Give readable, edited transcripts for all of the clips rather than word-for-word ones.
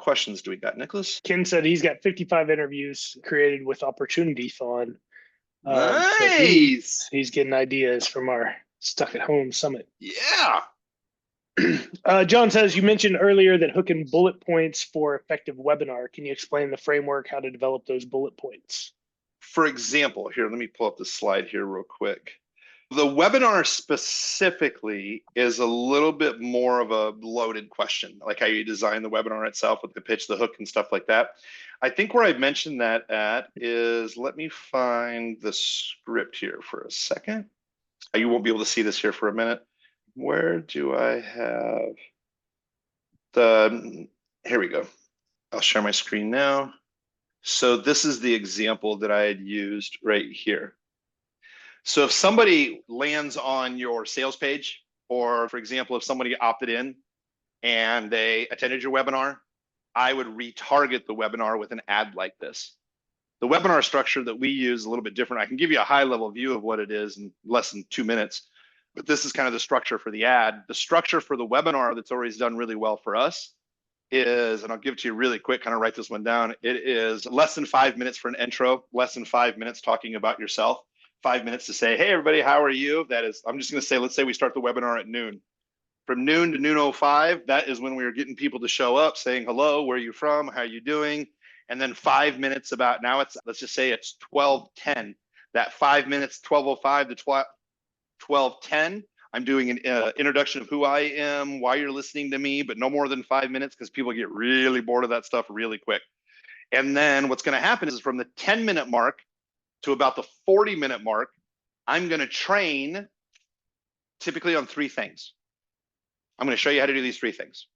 questions do we got, Nicholas? Ken said he's got 55 interviews created with Opportunity Thon. Nice. So he's getting ideas from our Stuck at Home Summit. Yeah. John says, you mentioned earlier that hooking bullet points for effective webinar. Can you explain the framework, how to develop those bullet points? For example, here, let me pull up the slide here real quick. The webinar specifically is a little bit more of a loaded question, like how you design the webinar itself with the pitch, the hook, and stuff like that. I think where I mentioned that at is, let me find the script here for a second. You won't be able to see this here for a minute. Where do I have the, here we go. I'll share my screen now. So this is the example that I had used right here. So if somebody lands on your sales page, or for example, if somebody opted in and they attended your webinar, I would retarget the webinar with an ad like this. The webinar structure that we use is a little bit different. I can give you a high level view of what it is in less than 2 minutes, but this is kind of the structure for the ad. The structure for the webinar that's always done really well for us is, and I'll give it to you really quick, kind of write this one down. It is less than 5 minutes for an intro, less than 5 minutes talking about yourself, 5 minutes to say, hey, everybody, how are you? That is, I'm just going to say, let's say we start the webinar at noon. From noon to noon 05, that is when we are getting people to show up saying, hello, where are you from? How are you doing? And then 5 minutes about, now it's, let's just say it's 12:10. That 5 minutes, 12:05 to 12:10, I'm doing an introduction of who I am, why you're listening to me, but no more than 5 minutes because people get really bored of that stuff really quick. And then what's going to happen is from the 10-minute mark to about the 40-minute mark, I'm going to train typically on 3 things. I'm going to show you how to do these 3 things.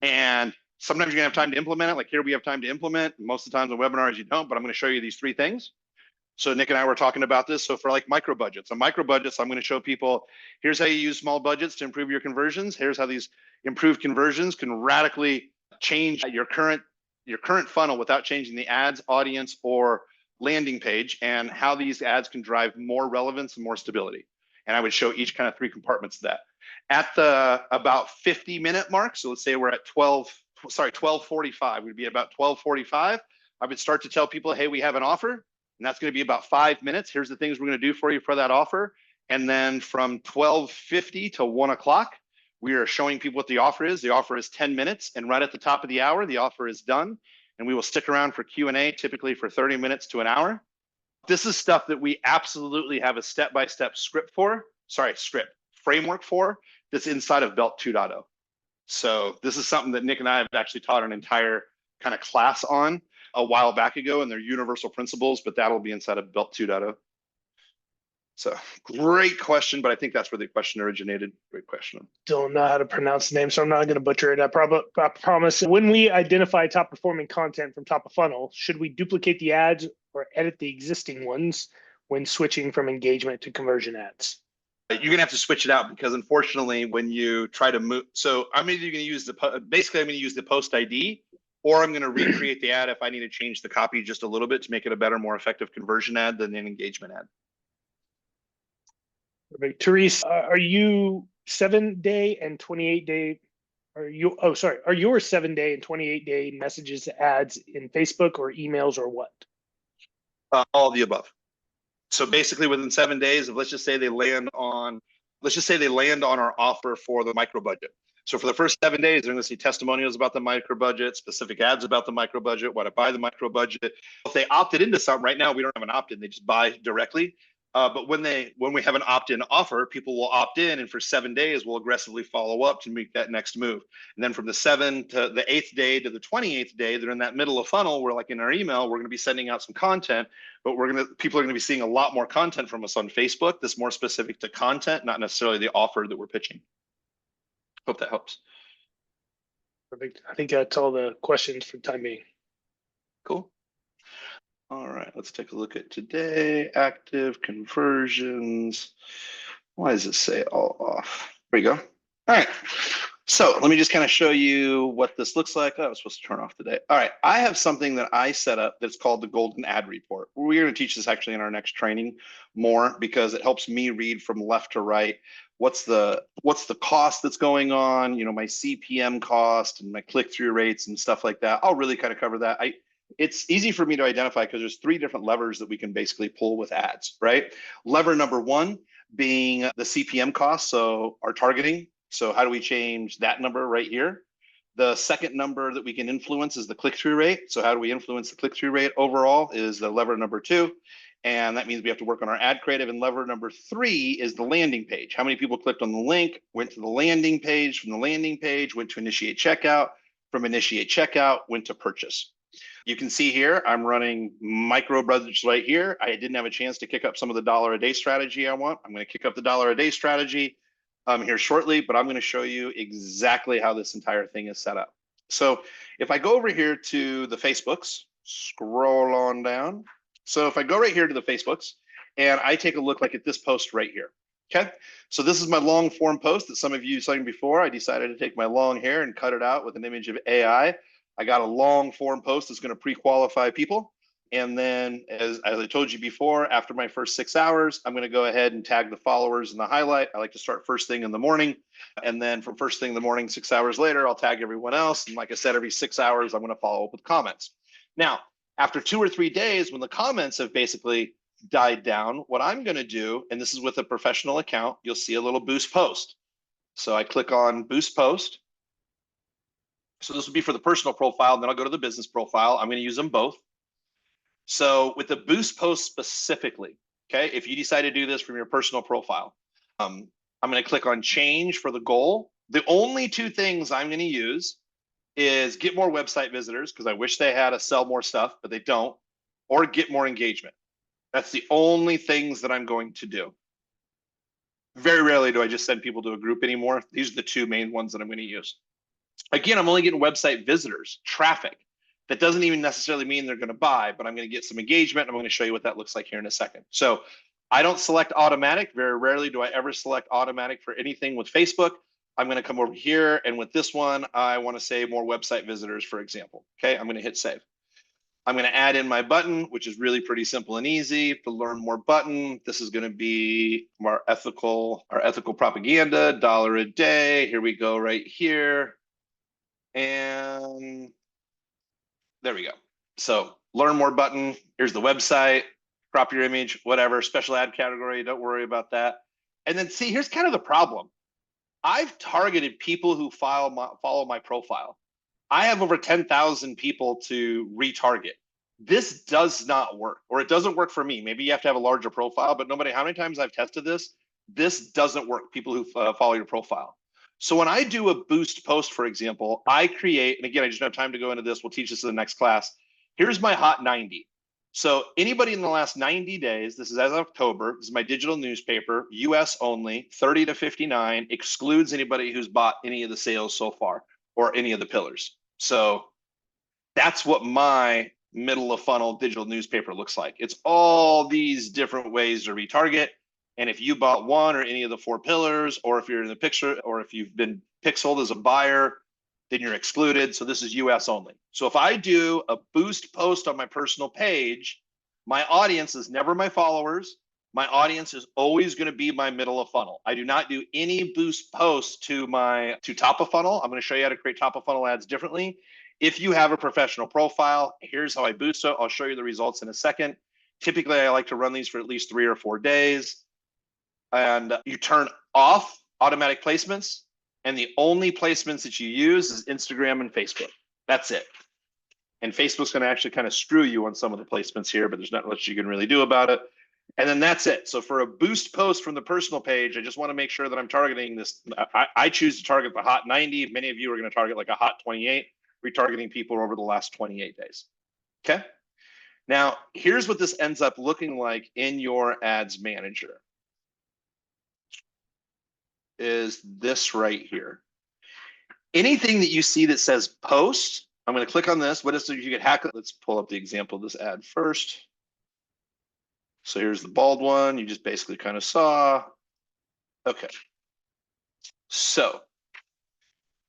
And sometimes you're going to have time to implement it. Like here we have time to implement. Most of the times on webinars you don't, but I'm going to show you these 3 things. So Nick and I were talking about this. So for like micro budgets, on micro budgets, I'm going to show people, here's how you use small budgets to improve your conversions. Here's how these improved conversions can radically change your current funnel without changing the ads, audience, or landing page, and how these ads can drive more relevance and more stability. And I would show each kind of 3 compartments of that. At the about 50-minute mark, so let's say we're at 12:45, we'd be about 12:45. I would start to tell people, hey, we have an offer. And that's going to be about 5 minutes. Here's the things we're going to do for you for that offer. And then from 12:50 to 1 o'clock, we are showing people what the offer is. The offer is 10 minutes. And right at the top of the hour, the offer is done. And we will stick around for Q&A, typically for 30 minutes to an hour. This is stuff that we absolutely have a step-by-step framework for that's inside of Belt 2.0. So this is something that Nick and I have actually taught an entire kind of class on a while back ago, and they're universal principles, but that'll be inside of Belt 2.0. So great question, but I think that's where the question originated. Great question. Don't know how to pronounce the name, so I'm not going to butcher it. I promise. When we identify top performing content from top of funnel, should we duplicate the ads or edit the existing ones when switching from engagement to conversion ads? You're going to have to switch it out because unfortunately, when you try to move, so I'm either going to use basically I'm going to use the post ID, or I'm going to recreate the ad if I need to change the copy just a little bit to make it a better, more effective conversion ad than an engagement ad. Perfect. Therese, are you 7-day and 28-day? Are your 7-day and 28-day messages ads in Facebook or emails or what? All of the above. So basically, within 7 days, let's just say they land on our offer for the micro budget. So for the first 7 days, they're going to see testimonials about the micro budget, specific ads about the micro budget, why to buy the micro budget. If they opted into something, right now we don't have an opt-in; they just buy directly. But when we have an opt-in offer, people will opt in, and for 7 days, we'll aggressively follow up to make that next move. And then from the 7th to the 8th day to the 28th day, they're in that middle of funnel. Where like in our email, we're going to be sending out some content, but people are going to be seeing a lot more content from us on Facebook that's more specific to content, not necessarily the offer that we're pitching. Hope that helps. Perfect. I think that's all the questions for the time being. Cool. All right, let's take a look at today. Active conversions. Why does it say all off? There we go. All right. So let me just kind of show you what this looks like. Oh, I was supposed to turn off today. All right. I have something that I set up that's called the Golden Ad Report. We're going to teach this actually in our next training more because it helps me read from left to right what's the cost that's going on, my CPM cost and my click-through rates and stuff like that. I'll really kind of cover that. It's easy for me to identify because there's 3 different levers that we can basically pull with ads, right? Lever number 1 being the CPM cost, so our targeting. So how do we change that number right here? The second number that we can influence is the click-through rate. So how do we influence the click-through rate overall is the lever number 2. And that means we have to work on our ad creative. And lever number 3 is the landing page. How many people clicked on the link, went to the landing page, from the landing page, went to initiate checkout, from initiate checkout, went to purchase. You can see here, I'm running micro budgets right here. I didn't have a chance to kick up some of the $1 a day strategy I want. I'm going to kick up the $1 a day strategy here shortly, but I'm going to show you exactly how this entire thing is set up. So if I go over here to the Facebooks, scroll on down. So if I go right here to the Facebooks and I take a look like at this post right here. Okay, so this is my long form post that some of you saw before. I decided to take my long hair and cut it out with an image of AI. I got a long form post that's going to pre-qualify people. And then as I told you before, after my first 6 hours, I'm going to go ahead and tag the followers in the highlight. I like to start first thing in the morning. And then from first thing in the morning, 6 hours later, I'll tag everyone else. And like I said, every 6 hours, I'm going to follow up with comments. Now, after 2 or 3 days, when the comments have basically died down, what I'm going to do, and this is with a professional account, you'll see a little boost post. So I click on boost post. So this will be for the personal profile, and then I'll go to the business profile. I'm going to use them both. So with the boost post specifically, okay, if you decide to do this from your personal profile, I'm going to click on change for the goal. The only 2 things I'm going to use is get more website visitors, because I wish they had a sell more stuff, but they don't, or get more engagement. That's the only things that I'm going to do. Very rarely do I just send people to a group anymore. These are the 2 main ones that I'm going to use. Again, I'm only getting website visitors, traffic. That doesn't even necessarily mean they're going to buy, but I'm going to get some engagement. I'm going to show you what that looks like here in a second. So I don't select automatic. Very rarely do I ever select automatic for anything with Facebook. I'm going to come over here, and with this one, I want to say more website visitors, for example. Okay, I'm going to hit save. I'm going to add in my button, which is really pretty simple and easy. To learn more button, this is going to be our ethical propaganda, $1 a day. Here we go right here. And there we go. So learn more button. Here's the website, crop your image, whatever, special ad category. Don't worry about that. And then see, here's kind of the problem. I've targeted people who follow my profile. I have over 10,000 people to retarget. This does not work, or it doesn't work for me. Maybe you have to have a larger profile, but how many times I've tested this, this doesn't work, people who follow your profile. So when I do a boost post, for example, I create, and again, I just don't have time to go into this. We'll teach this in the next class. Here's my hot 90. So anybody in the last 90 days, this is as of October, this is my digital newspaper, US only, 30 to 59, excludes anybody who's bought any of the sales so far or any of the pillars. So that's what my middle of funnel digital newspaper looks like. It's all these different ways to retarget. And if you bought one or any of the 4 pillars, or if you're in the picture, or if you've been pixeled as a buyer, then you're excluded. So this is US only. So if I do a boost post on my personal page, my audience is never my followers. My audience is always going to be my middle of funnel. I do not do any boost posts to top of funnel. I'm going to show you how to create top of funnel ads differently. If you have a professional profile, here's how I boost it. I'll show you the results in a second. Typically, I like to run these for at least 3 or 4 days. And you turn off automatic placements. And the only placements that you use is Instagram and Facebook. That's it. And Facebook's going to actually kind of screw you on some of the placements here, but there's not much you can really do about it. And then that's it. So for a boost post from the personal page, I just want to make sure that I'm targeting this. I choose to target the hot 90. Many of you are going to target like a hot 28, retargeting people over the last 28 days. Okay. Now, here's what this ends up looking like in your ads manager. Is this right here. Anything that you see that says post, I'm going to click on this. What is it? You get hacked? Let's pull up the example of this ad first. So here's the bald one. You just basically kind of saw. Okay. So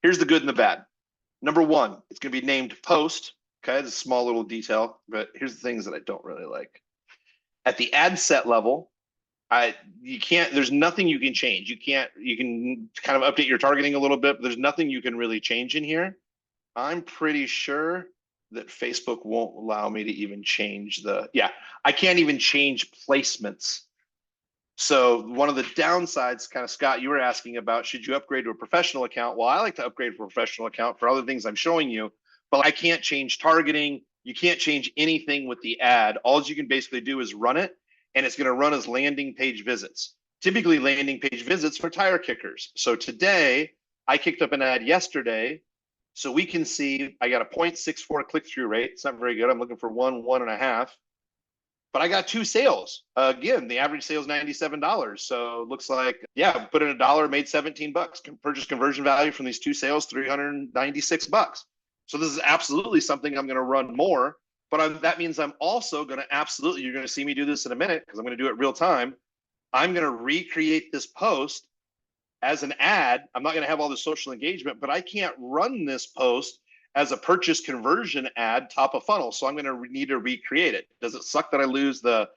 here's the good and the bad. Number 1, it's going to be named post. Okay, it's a small little detail, but here's the things that I don't really like. At the ad set level, You can't, there's nothing you can change. You can kind of update your targeting a little bit, but there's nothing you can really change in here. I'm pretty sure that Facebook won't allow me to even change I can't even change placements. So one of the downsides, kind of, Scott, you were asking about, should you upgrade to a professional account? Well, I like to upgrade to a professional account for other things I'm showing you, but I can't change targeting. You can't change anything with the ad. All you can basically do is run it, and it's going to run as landing page visits, typically landing page visits for tire kickers. So today I kicked up an ad yesterday. So we can see I got a 0.64 click-through rate. It's not very good. I'm looking for 1.5. But I got 2 sales. Again, the average sale is $97. So it looks like, yeah, put in $1, made 17 bucks. Purchase conversion value from these 2 sales, 396 bucks. So this is absolutely something I'm going to run more. But that means I'm also going to absolutely, you're going to see me do this in a minute because I'm going to do it real time. I'm going to recreate this post as an ad. I'm not going to have all the social engagement, but I can't run this post as a purchase conversion ad top of funnel. So I'm going to need to recreate it. Does it suck that I lose the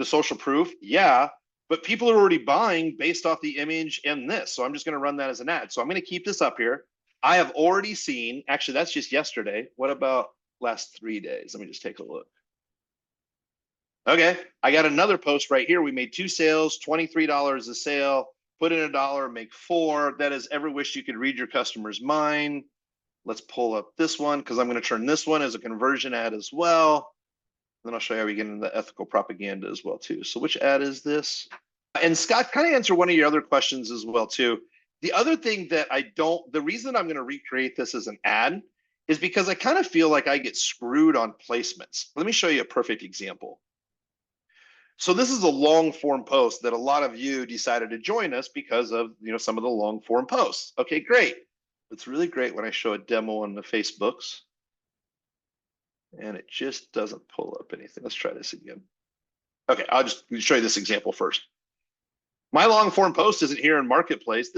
social proof? Yeah, but people are already buying based off the image and this. So I'm just going to run that as an ad. So I'm going to keep this up here. I have already seen, actually, that's just yesterday. What about last 3 days? Let me just take a look. Okay, I got another post right here. We made 2 sales, $23 a sale, put in $1, make 4. That is every wish you could read your customer's mind. Let's pull up this one because I'm going to turn this one as a conversion ad as well. Then I'll show you how we get into the ethical propaganda as well too. So which ad is this? And Scott, kind of answer one of your other questions as well too. The other thing that the reason I'm going to recreate this as an ad is because I kind of feel like I get screwed on placements. Let me show you a perfect example. So this is a long form post that a lot of you decided to join us because of, some of the long form posts. Okay, great. It's really great when I show a demo on the Facebooks and it just doesn't pull up anything. Let's try this again. Okay, I'll just show you this example first. My long form post isn't here in Marketplace.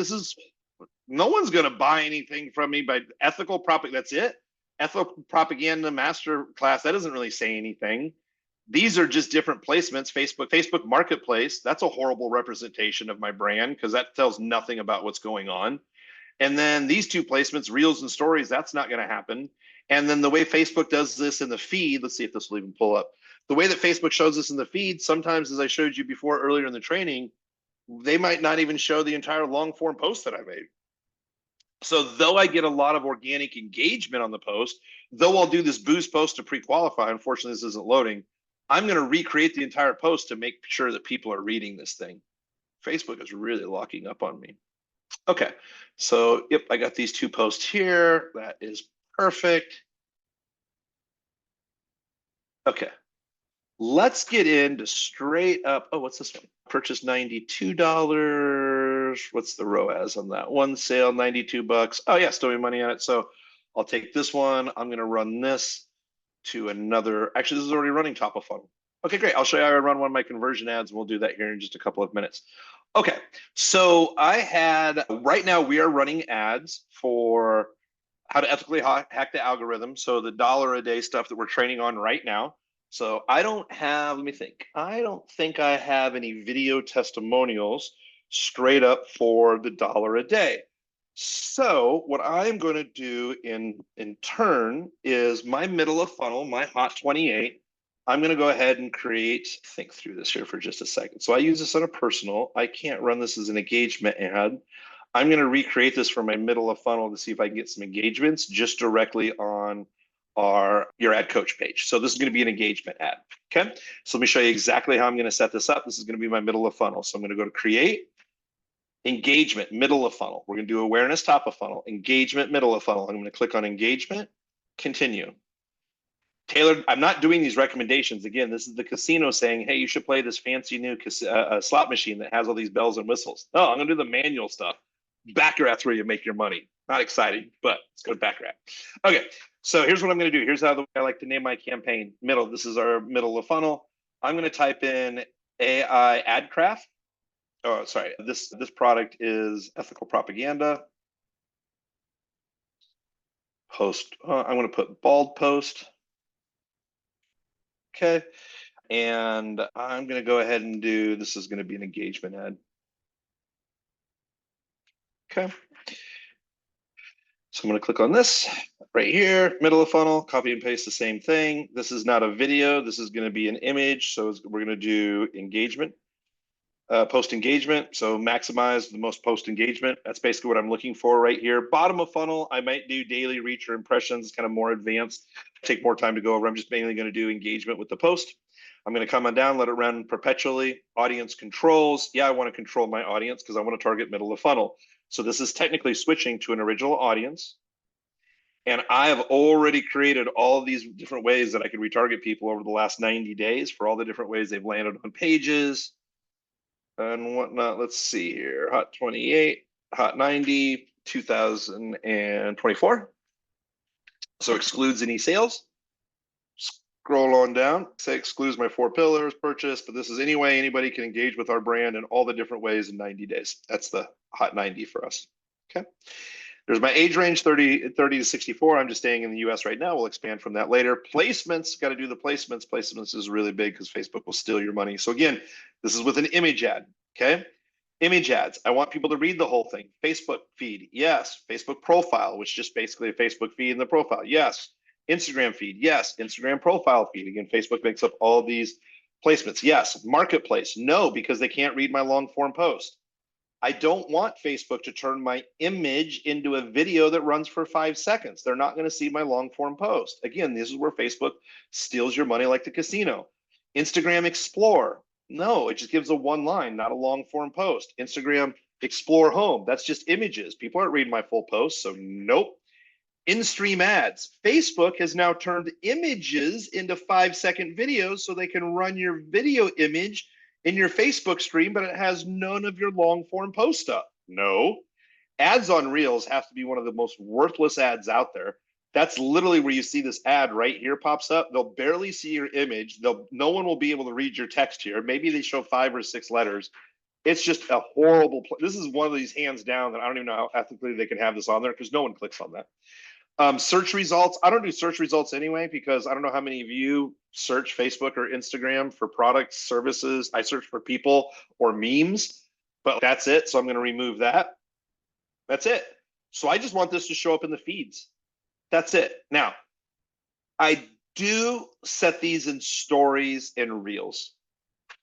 No one's going to buy anything from me by ethical propaganda. That's it. Ethical propaganda master class. That doesn't really say anything. These are just different placements. Facebook Marketplace. That's a horrible representation of my brand because that tells nothing about what's going on. And then these 2 placements, Reels and Stories, that's not going to happen. And then the way Facebook does this in the feed, let's see if this will even pull up. The way that Facebook shows this in the feed, sometimes, as I showed you before earlier in the training, they might not even show the entire long form post that I made. So though I get a lot of organic engagement on the post, though I'll do this boost post to pre-qualify, unfortunately this isn't loading, I'm going to recreate the entire post to make sure that people are reading this thing. Facebook is really locking up on me. Okay, so yep, I got these 2 posts here. That is perfect. Okay, let's get into straight up. Oh, what's this one? Purchase $92. What's the ROAS on that? 1 sale, 92 bucks. Oh yeah, still money on it. So I'll take this one. I'm going to run this to another. Actually, this is already running top of funnel. Okay, great. I'll show you how I run one of my conversion ads. And we'll do that here in just a couple of minutes. Okay, so right now we are running ads for how to ethically hack the algorithm. So the $1 a day stuff that we're training on right now. So let me think. I don't think I have any video testimonials straight up for the $1 a day. So what I'm going to do in turn is my middle of funnel, my Hot 28. I'm going to go ahead and think through this here for just a second. So I use this on a personal. I can't run this as an engagement ad. I'm going to recreate this for my middle of funnel to see if I can get some engagements just directly on your ad coach page. So this is going to be an engagement ad. Okay. So let me show you exactly how I'm going to set this up. This is going to be my middle of funnel. So I'm going to go to create, engagement, middle of funnel. We're going to do awareness, top of funnel, engagement, middle of funnel. I'm going to click on engagement, continue. Tailored, I'm not doing these recommendations. Again, this is the casino saying, hey, you should play this fancy new slot machine that has all these bells and whistles. No, I'm going to do the manual stuff. Baccarat's where you make your money. Not exciting, but let's go to Baccarat. Okay, so here's what I'm going to do. Here's how I like to name my campaign. Middle, this is our middle of funnel. I'm going to type in AI AdCraft. Oh, sorry, this product is ethical propaganda. Post, I'm going to put bald post. Okay, And I'm going to go ahead and do, this is going to be an engagement ad. Okay. So I'm going to click on this right here, middle of funnel, copy and paste the same thing. This is not a video. This is going to be an image. So we're going to do engagement, post engagement. So maximize the most post engagement. That's basically what I'm looking for right here. Bottom of funnel, I might do daily reach or impressions, kind of more advanced, take more time to go over. I'm just mainly going to do engagement with the post. I'm going to come on down, let it run perpetually. Audience controls. Yeah, I want to control my audience because I want to target middle of funnel. So this is technically switching to an original audience. And I have already created all of these different ways that I could retarget people over the last 90 days for all the different ways they've landed on pages and whatnot. Let's see here. Hot 28, Hot 90, 2024. So excludes any sales. Scroll on down, say excludes my 4 pillars, purchase, but this is any way anybody can engage with our brand in all the different ways in 90 days. That's the Hot 90 for us. Okay. There's my age range, 30 to 64. I'm just staying in the US right now. We'll expand from that later. Placements, got to do the placements. Placements is really big because Facebook will steal your money. So again, this is with an image ad, okay? Image ads, I want people to read the whole thing. Facebook feed, yes. Facebook profile, which is just basically a Facebook feed in the profile, yes. Instagram feed, yes. Instagram profile feed. Again, Facebook makes up all these placements, yes. Marketplace, no, because they can't read my long form post. I don't want Facebook to turn my image into a video that runs for 5 seconds. They're not going to see my long form post. Again, this is where Facebook steals your money like the casino. Instagram Explore. No, it just gives a one line, not a long form post. Instagram Explore Home. That's just images. People aren't reading my full post, so nope. In-stream ads. Facebook has now turned images into 5-second videos so they can run your video image in your Facebook stream, but it has none of your long form post stuff. No. Ads on Reels have to be one of the most worthless ads out there. That's literally where you see this ad right here pops up. They'll barely see your image. No one will be able to read your text here. Maybe they show 5 or 6 letters. It's just a horrible. This is one of these hands down that I don't even know how ethically they can have this on there because no one clicks on that. Search results. I don't do search results anyway because I don't know how many of you search Facebook or Instagram for products, services. I search for people or memes, but that's it. So I'm going to remove that. That's it. So I just want this to show up in the feeds. That's it. Now, I do set these in stories and reels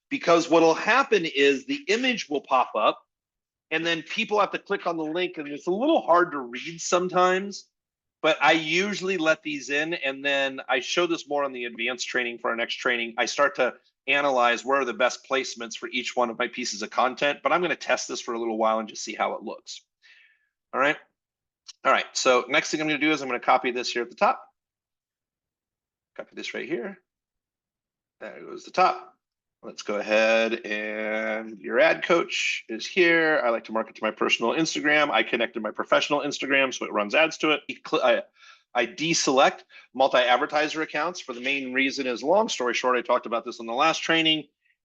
because what'll happen is the image will pop up and then people have to click on the link and it's a little hard to read sometimes. But I usually let these in and then I show this more on the advanced training for our next training. I start to analyze where are the best placements for each one of my pieces of content, but I'm going to test this for a little while and just see how it looks. All right. All right. So next thing I'm going to do is I'm going to copy this here at the top. Copy this right here. There goes the top. Let's go ahead and your ad coach is here. I like to market to my personal Instagram. I connected my professional Instagram, so it runs ads to it. I deselect multi-advertiser accounts for the main reason is, long story short, I talked about this on the last training,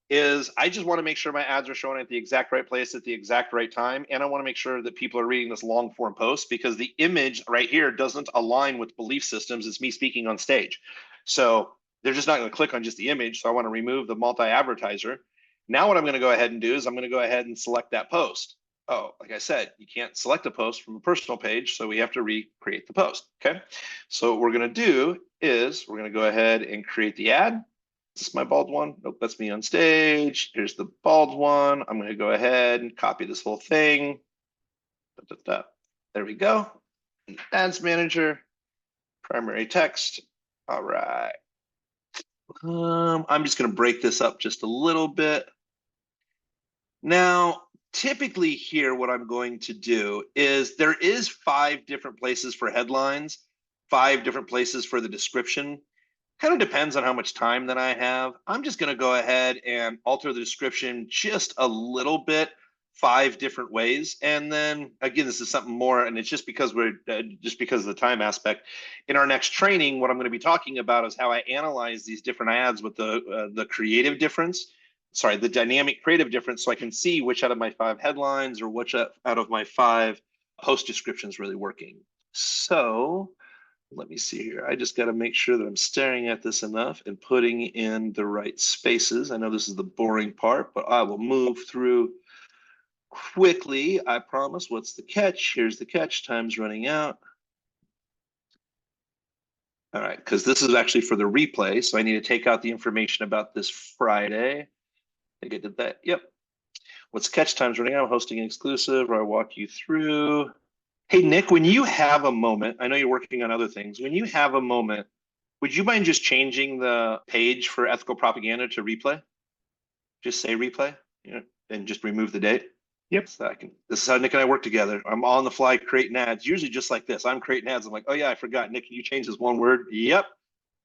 is I just want to make sure my ads are showing at the exact right place at the exact right time. And I want to make sure that people are reading this long form post because the image right here doesn't align with belief systems. It's me speaking on stage. So they're just not going to click on just the image. So I want to remove the multi-advertiser. Now what I'm going to go ahead and do is I'm going to go ahead and select that post. Oh, like I said, you can't select a post from a personal page, so we have to recreate the post, okay? So what we're going to do is we're going to go ahead and create the ad. Is this my bald one? Nope, that's me on stage. Here's the bald one. I'm going to go ahead and copy this whole thing. There we go. Ads manager, primary text. All right. I'm just going to break this up just a little bit. Now, typically here, what I'm going to do is there is 5 different places for headlines, 5 different places for the description. Kind of depends on how much time that I have. I'm just going to go ahead and alter the description just a little bit, 5 different ways. And then again, this is something more, and it's just because because of the time aspect. In our next training, what I'm going to be talking about is how I analyze these different ads with the creative difference. Sorry, the dynamic creative difference, so I can see which out of my 5 headlines or which out of my 5 post descriptions really working. So Let me see here. I just got to make sure that I'm staring at this enough and putting in the right spaces. I know this is the boring part, but I will move through quickly. I promise. What's the catch? Here's the catch. Time's running out. All right, because this is actually for the replay. So I need to take out the information about this Friday. I think I did that. Yep. What's the catch? Time's running out. I'm hosting an exclusive where I walk you through. Hey, Nick, when you have a moment, I know you're working on other things. When you have a moment, would you mind just changing the page for ethical propaganda to replay? Just say replay, and just remove the date. Yep. So this is how Nick and I work together. I'm on the fly creating ads, usually just like this. I'm creating ads. I'm like, oh yeah, I forgot. Nick, can you change this one word? Yep.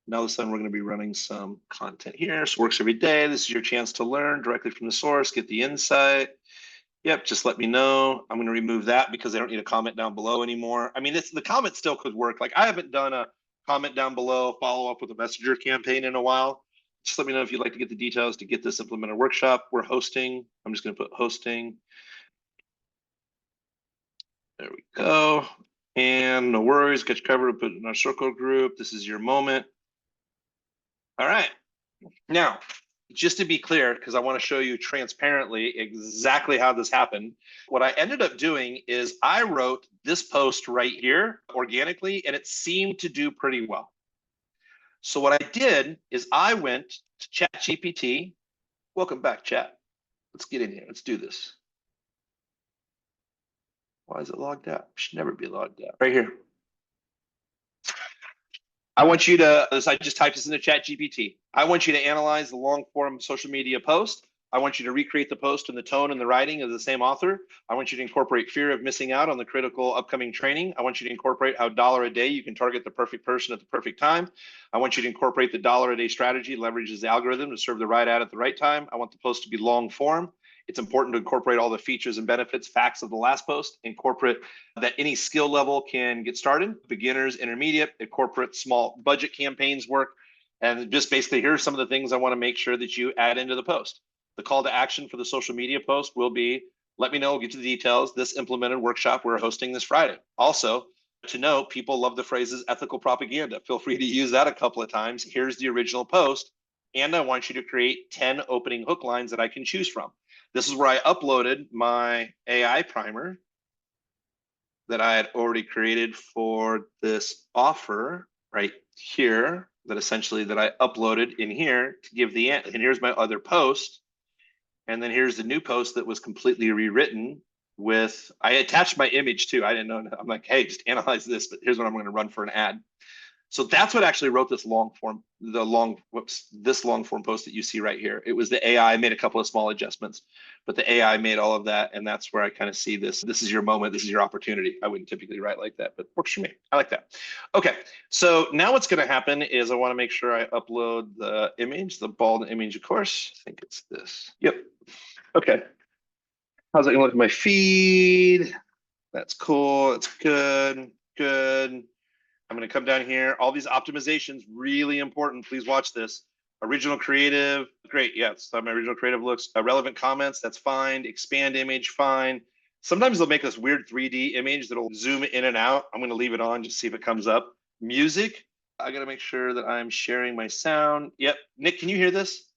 Now all of a sudden we're going to be running some content here. So works every day. This is your chance to learn directly from the source, get the insight. Yep, just let me know. I'm going to remove that because I don't need a comment down below anymore. I mean, the comment still could work. Like I haven't done a comment down below, follow up with a messenger campaign in a while. Just let me know if you'd like to get the details to get this implemented workshop. We're hosting. I'm just going to put hosting. There we go. And no worries, get you covered. Put it in our circle group. This is your moment. All right. Now, just to be clear, because I want to show you transparently exactly how this happened, what I ended up doing is I wrote this post right here organically, and it seemed to do pretty well. So what I did is I went to ChatGPT. Welcome back, chat. Let's get in here. Let's do this. Why is it logged out? It should never be logged out. Right here. I want you to, I just typed this into ChatGPT. I want you to analyze the long form social media post. I want you to recreate the post in the tone and the writing of the same author. I want you to incorporate fear of missing out on the critical upcoming training. I want you to incorporate how $1 a day you can target the perfect person at the perfect time. I want you to incorporate the $1 a day strategy, leverages the algorithm to serve the right ad at the right time. I want the post to be long form. It's important to incorporate all the features and benefits, facts of the last post, incorporate that any skill level can get started, beginners, intermediate, incorporate small budget campaigns work. And just basically, here's some of the things I want to make sure that you add into the post. The call to action for the social media post will be, let me know, get to the details, this implemented workshop we're hosting this Friday. Also, to note, people love the phrases ethical propaganda. Feel free to use that a couple of times. Here's the original post. And I want you to create 10 opening hook lines that I can choose from. This is where I uploaded my AI primer that I had already created for this offer right here, that essentially that I uploaded in here to give the, and here's my other post. And then here's the new post that was completely rewritten with, I attached my image too. I didn't know, I'm like, hey, just analyze this, but here's what I'm going to run for an ad. So that's what actually wrote this long form, this long form post that you see right here. It was the AI made a couple of small adjustments, but the AI made all of that. And that's where I kind of see this. This is your moment. This is your opportunity. I wouldn't typically write like that, but works for me. I like that. Okay. So now what's going to happen is I want to make sure I upload the image, the bald image, of course. I think it's this. Yep. Okay. How's it going to look at my feed? That's cool. It's good. Good. I'm going to come down here. All these optimizations, really important. Please watch this. Original creative, great. Yes, so my original creative looks. Relevant comments, that's fine. Expand image, fine. Sometimes they'll make this weird 3D image that'll zoom in and out. I'm going to leave it on, just see if it comes up. Music, I got to make sure that I'm sharing my sound. Yep. Nick, can you hear this?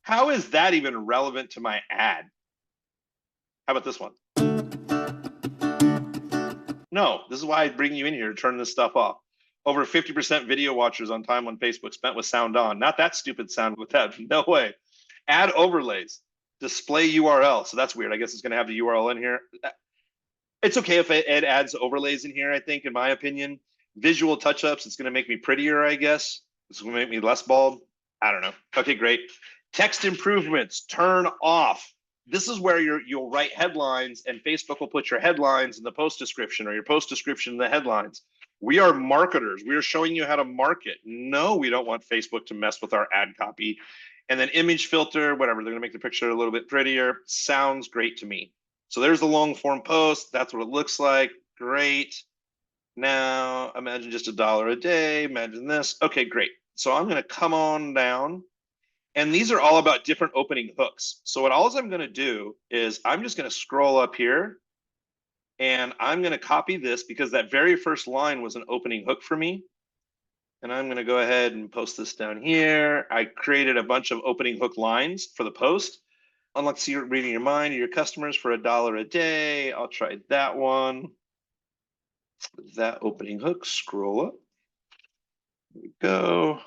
How is that even relevant to my ad? How about this one? No, this is why I bring you in here to turn this stuff off. Over 50% video watchers on time on Facebook spent with sound on. Not that stupid sound with that. No way. Add overlays. Display URL. So that's weird. I guess it's going to have the URL in here. It's okay if it adds overlays in here, I think, in my opinion. Visual touch-ups. It's going to make me prettier, I guess. It's going to make me less bald. I don't know. Okay, great. Text improvements. Turn off. This is where you'll write headlines and Facebook will put your headlines in the post description or your post description in the headlines. We are marketers. We are showing you how to market. No, we don't want Facebook to mess with our ad copy. And then image filter, whatever, they're gonna make the picture a little bit prettier. Sounds great to me. So there's the long form post. That's what it looks like. Great. Now, imagine just $1 a day. Imagine this. Okay, great. So I'm gonna come on down. And these are all about different opening hooks. So what all I'm going to do is I'm just going to scroll up here And I'm going to copy this because that very first line was an opening hook for me. And I'm going to go ahead and post this down here. I created a bunch of opening hook lines for the post. Unlock secret reading your mind, your customers for $1 a day. I'll try that one. That opening hook, scroll up. There we go.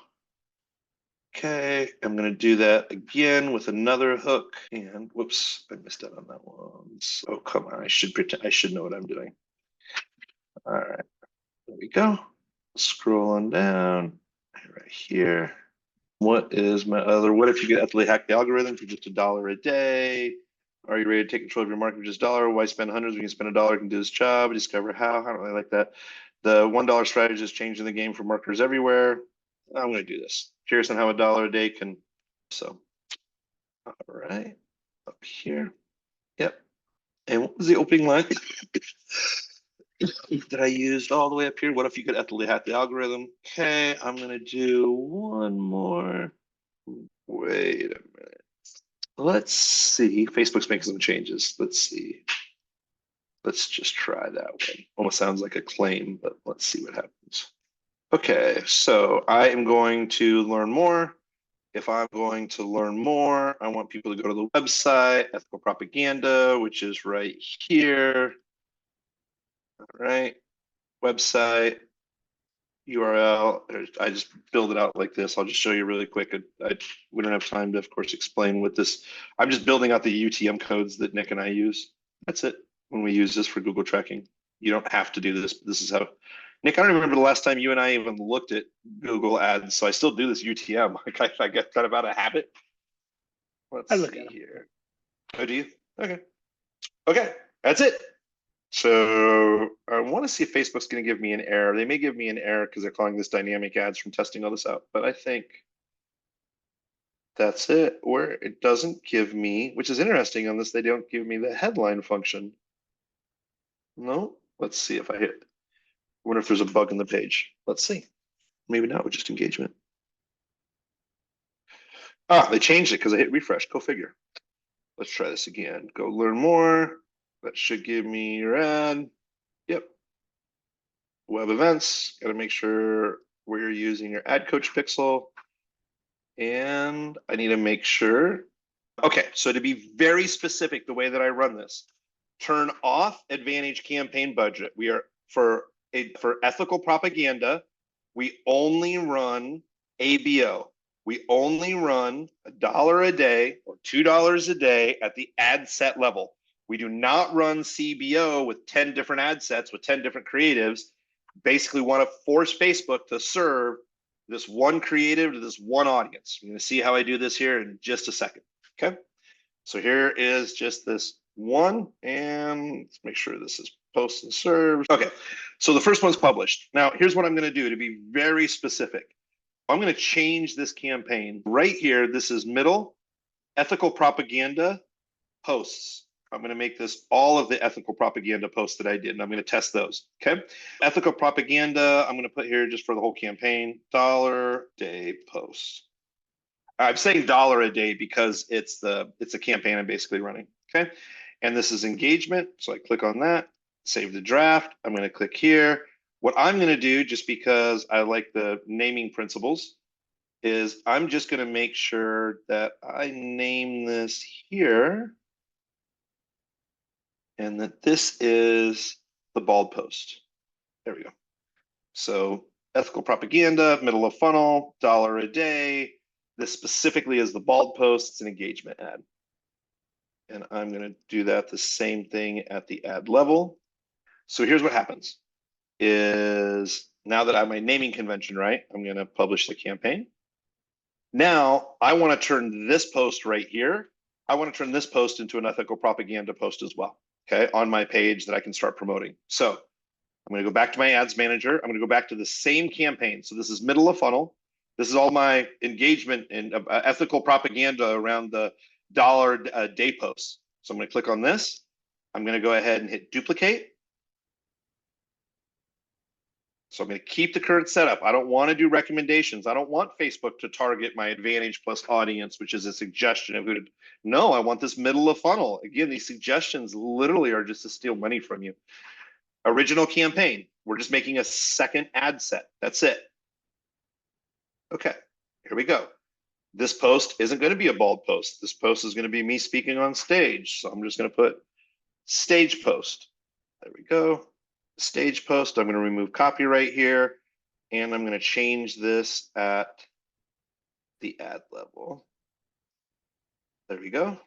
Okay, I'm going to do that again with another hook. And whoops, I missed out on that one. So come on, I should pretend I should know what I'm doing. All right, there we go. Scroll on down right here. What is my other? What if you could ethically hack the algorithm for just $1 a day? Are you ready to take control of your market for just $1? Why spend hundreds when you can spend $1 and do this job? Discover how. I don't really like that. The $1 strategy is changing the game for marketers everywhere. I'm going to do this. Curious on how $1 a day can. So, all right, up here. Yep. And what was the opening line that I used all the way up here? What if you could ethically hack the algorithm? Okay, I'm going to do one more. Wait a minute. Let's see. Facebook's making some changes. Let's see. Let's just try that one. Almost sounds like a claim, but let's see what happens. Okay, so I am going to learn more. If I'm going to learn more, I want people to go to the website, Ethical Propaganda, which is right here. All right, website, URL. I just build it out like this. I'll just show you really quick. We don't have time to, of course, explain what this. I'm just building out the UTM codes that Nick and I use. That's it. When we use this for Google tracking, you don't have to do this. This is how. Nick, I don't remember the last time you and I even looked at Google Ads, so I still do this UTM. I get kind of out of habit. Let's see here. Oh, do you? Okay. Okay, that's it. So I want to see if Facebook's going to give me an error. They may give me an error because they're calling this dynamic ads from testing all this out, but I think that's it. Where it doesn't give me, which is interesting on this, they don't give me the headline function. No, let's see if I hit. I wonder if there's a bug in the page. Let's see. Maybe not with just engagement. Ah, they changed it because I hit refresh. Go figure. Let's try this again. Go learn more. That should give me your ad. Yep. Web events. Got to make sure where you're using your ad coach pixel. And I need to make sure. Okay, so to be very specific, the way that I run this, turn off Advantage campaign budget. We are for ethical propaganda, we only run ABO. We only run $1 a day or $2 a day at the ad set level. We do not run CBO with 10 different ad sets with 10 different creatives. Basically want to force Facebook to serve this one creative to this one audience. You're going to see how I do this here in just a second. Okay. So here is just this one, and let's make sure this is post and served. Okay. So the first one's published. Now here's what I'm going to do to be very specific. I'm going to change this campaign right here. This is middle ethical propaganda posts. I'm going to make this all of the ethical propaganda posts that I did, and I'm going to test those. Okay. Ethical propaganda, I'm going to put here just for the whole campaign, $1 day posts. I'm saying $1 a day because it's a campaign I'm basically running. Okay. And this is engagement. So I click on that, save the draft. I'm going to click here. What I'm going to do, just because I like the naming principles, is I'm just going to make sure that I name this here. And that this is the bald post. There we go. So ethical propaganda, middle of funnel, $1 a day. This specifically is the bald post. It's an engagement ad. And I'm going to do that the same thing at the ad level. So here's what happens is now that I have my naming convention right, I'm going to publish the campaign. Now I want to turn this post right here. I want to turn this post into an ethical propaganda post as well. Okay, on my page that I can start promoting. So I'm going to go back to my ads manager. I'm going to go back to the same campaign. So this is middle of funnel. This is all my engagement and ethical propaganda around the $1 a day posts. So I'm going to click on this. I'm going to go ahead and hit duplicate. So I'm going to keep the current setup. I don't want to do recommendations. I don't want Facebook to target my Advantage Plus audience, which is a suggestion of who to. No, I want this middle of funnel. Again, these suggestions literally are just to steal money from you. Original campaign. We're just making a second ad set. That's it. Okay, here we go. This post isn't going to be a bald post. This post is going to be me speaking on stage. So I'm just going to put stage post. There we go. Stage post. I'm going to remove copyright here, and I'm going to change this at the ad level. There we go.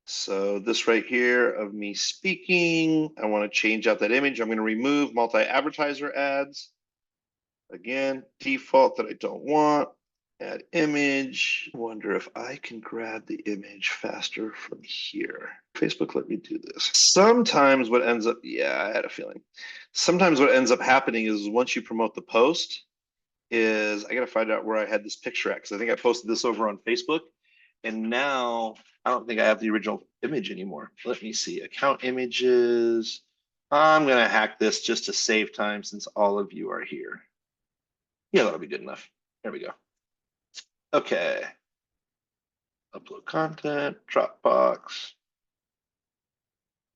So this right here of me speaking, I want to change out that image. I'm going to remove multi-advertiser ads. Again, default that I don't want. Add image. I wonder if I can grab the image faster from here. Facebook, let me do this. Sometimes what ends up, yeah, I had a feeling. Sometimes what ends up happening is once you promote the post is I got to find out where I had this picture at, because I think I posted this over on Facebook. And now I don't think I have the original image anymore. Let me see. Account images. I'm going to hack this just to save time since all of you are here. Yeah, that'll be good enough. There we go. Okay. Upload content, Dropbox.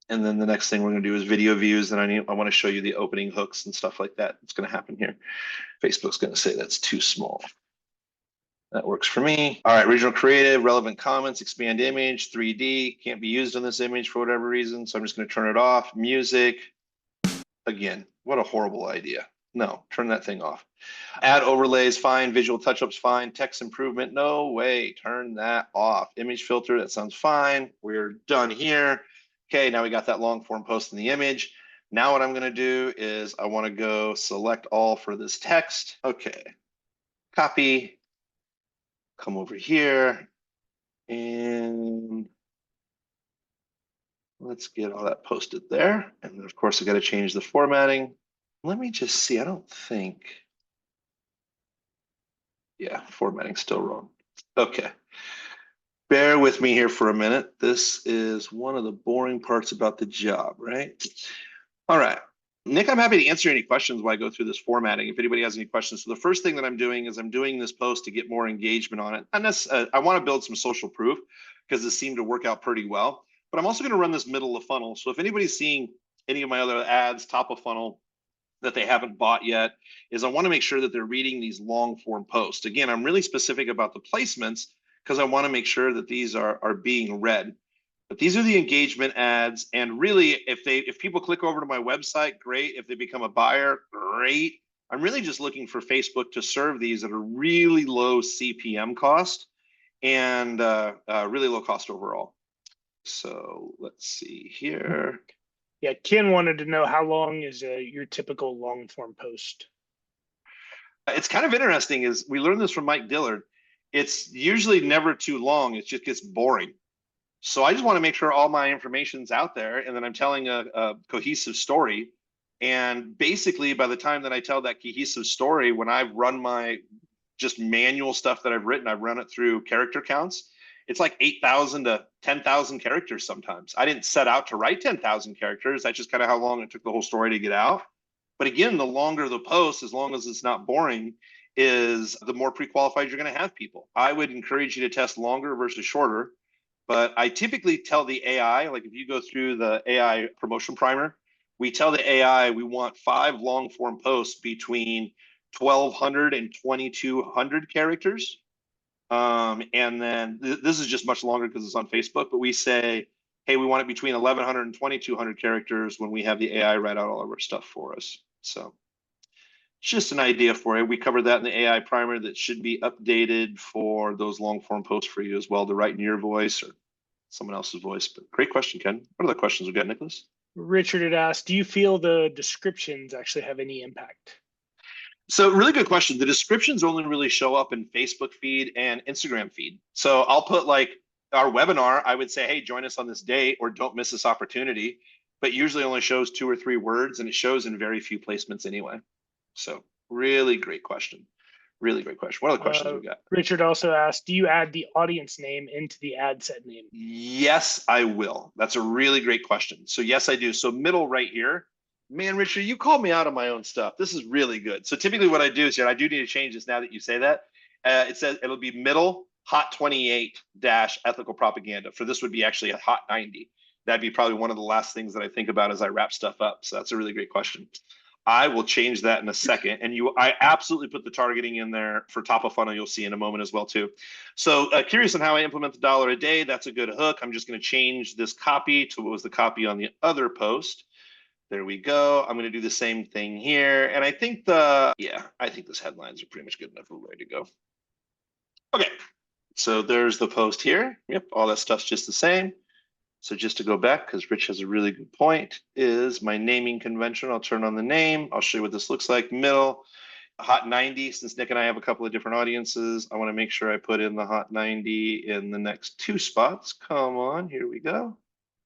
And then the next thing we're going to do is video views. And I want to show you the opening hooks and stuff like that. It's going to happen here. Facebook's going to say that's too small. That works for me. All right, regional creative, relevant comments, expand image, 3D, can't be used on this image for whatever reason. So I'm just going to turn it off. Music. Again, what a horrible idea. No, turn that thing off. Add overlays, fine. Visual touch-ups, fine. Text improvement, no way. Turn that off. Image filter, that sounds fine. We're done here. Okay, now we got that long form post in the image. Now what I'm going to do is I want to go select all for this text. Okay, copy. Come over here and let's get all that posted there. And then of course I got to change the formatting. Let me just see. I don't think. Yeah, formatting's still wrong. Okay. Bear with me here for a minute. This is one of the boring parts about the job, right? All right. Nick, I'm happy to answer any questions while I go through this formatting, if anybody has any questions. So the first thing that I'm doing is I'm doing this post to get more engagement on it. And I want to build some social proof because this seemed to work out pretty well. But I'm also going to run this middle of funnel. So if anybody's seeing any of my other ads, top of funnel, that they haven't bought yet, is I want to make sure that they're reading these long form posts. Again, I'm really specific about the placements because I want to make sure that these are being read. But these are the engagement ads. And really, if people click over to my website, great. If they become a buyer, great. I'm really just looking for Facebook to serve these at a really low CPM cost and really low cost overall. So let's see here. Yeah, Ken wanted to know how long is your typical long form post? It's kind of interesting is we learned this from Mike Dillard. It's usually never too long. It just gets boring. So I just want to make sure all my information's out there and then I'm telling a cohesive story. And basically by the time that I tell that cohesive story, when I've run my just manual stuff that I've written, I've run it through character counts. It's like 8,000 to 10,000 characters sometimes. I didn't set out to write 10,000 characters. That's just kind of how long it took the whole story to get out. But again, the longer the post, as long as it's not boring, is the more pre-qualified you're going to have people. I would encourage you to test longer versus shorter. But I typically tell the AI, like if you go through the AI promotion primer, we tell the AI we want 5 long form posts between 1,200 and 2,200 characters. And then this is just much longer because it's on Facebook, but we say, hey, we want it between 1,100 and 2,200 characters when we have the AI write out all of our stuff for us. So just an idea for you. We covered that in the AI primer that should be updated for those long form posts for you as well to write in your voice or someone else's voice. But great question, Ken. What other questions we got, Nicholas? Richard had asked, do you feel the descriptions actually have any impact? So really good question. The descriptions only really show up in Facebook feed and Instagram feed. So I'll put like our webinar, I would say, hey, join us on this date or don't miss this opportunity, but usually only shows 2 or 3 words and it shows in very few placements anyway. So really great question. Really great question. What other questions we got? Richard also asked, do you add the audience name into the ad set name? Yes, I will. That's a really great question. So yes, I do. So middle right here, Man, Richard, you called me out on my own stuff. This is really good. So typically what I do is here, I do need to change this now that you say that. It says it'll be middle hot 28 dash ethical propaganda. For this would be actually a hot 90. That'd be probably one of the last things that I think about as I wrap stuff up. So that's a really great question. I will change that in a second. And I absolutely put the targeting in there for top of funnel. You'll see in a moment as well too. So curious on how I implement the $1 a day. That's a good hook. I'm just going to change this copy to what was the copy on the other post. There we go. I'm going to do the same thing here. And I think I think those headlines are pretty much good enough. We're ready to go. Okay. So there's the post here. Yep. All that stuff's just the same. So just to go back, because Rich has a really good point, is my naming convention. I'll turn on the name. I'll show you what this looks like. Middle, hot 90. Since Nick and I have a couple of different audiences, I want to make sure I put in the hot 90 in the next 2 spots. Come on, here we go.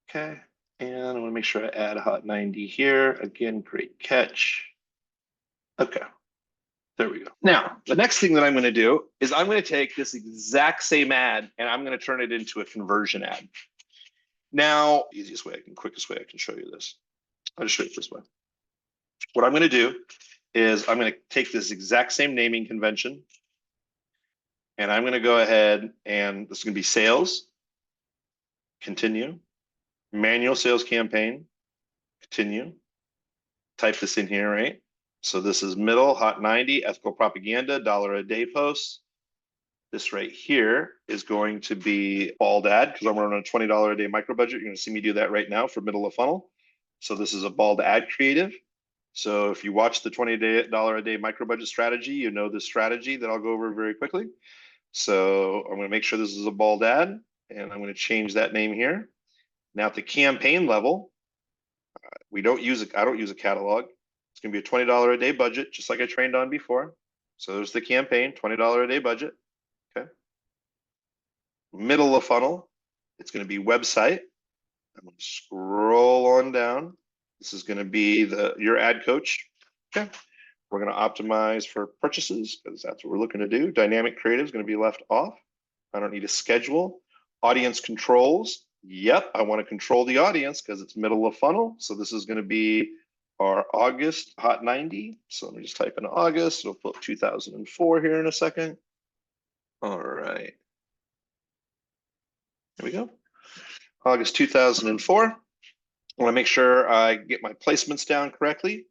Okay. And I want to make sure I add a hot 90 here. Again, great catch. Okay. There we go. Now, the next thing that I'm going to do is I'm going to take this exact same ad and I'm going to turn it into a conversion ad. Now, quickest way I can show you this. I'll just show you this way. What I'm going to do is I'm going to take this exact same naming convention and I'm going to go ahead and this is going to be sales, continue, manual sales campaign, continue, type this in here, right? So this is middle, hot 90, ethical propaganda, $1 a day posts. This right here is going to be bald ad because I'm running a $20 a day micro budget. You're going to see me do that right now for middle of funnel. So this is a bald ad creative. So if you watch the $20 a day micro budget strategy, you know this strategy that I'll go over very quickly. So I'm going to make sure this is a bald ad and I'm going to change that name here. Now at the campaign level, I don't use a catalog. It's going to be a $20 a day budget, just like I trained on before. So there's the campaign, $20 a day budget. Okay. Middle of funnel, it's going to be website. I'm going to scroll on down. This is going to be your ad coach. Okay. We're going to optimize for purchases because that's what we're looking to do. Dynamic creative is going to be left off. I don't need a schedule. Audience controls. Yep, I want to control the audience because it's middle of funnel. So this is going to be our August hot 90. So let me just type in August. It'll put 2004 here in a second. All right. There we go. August 2004. I want to make sure I get my placements down correctly.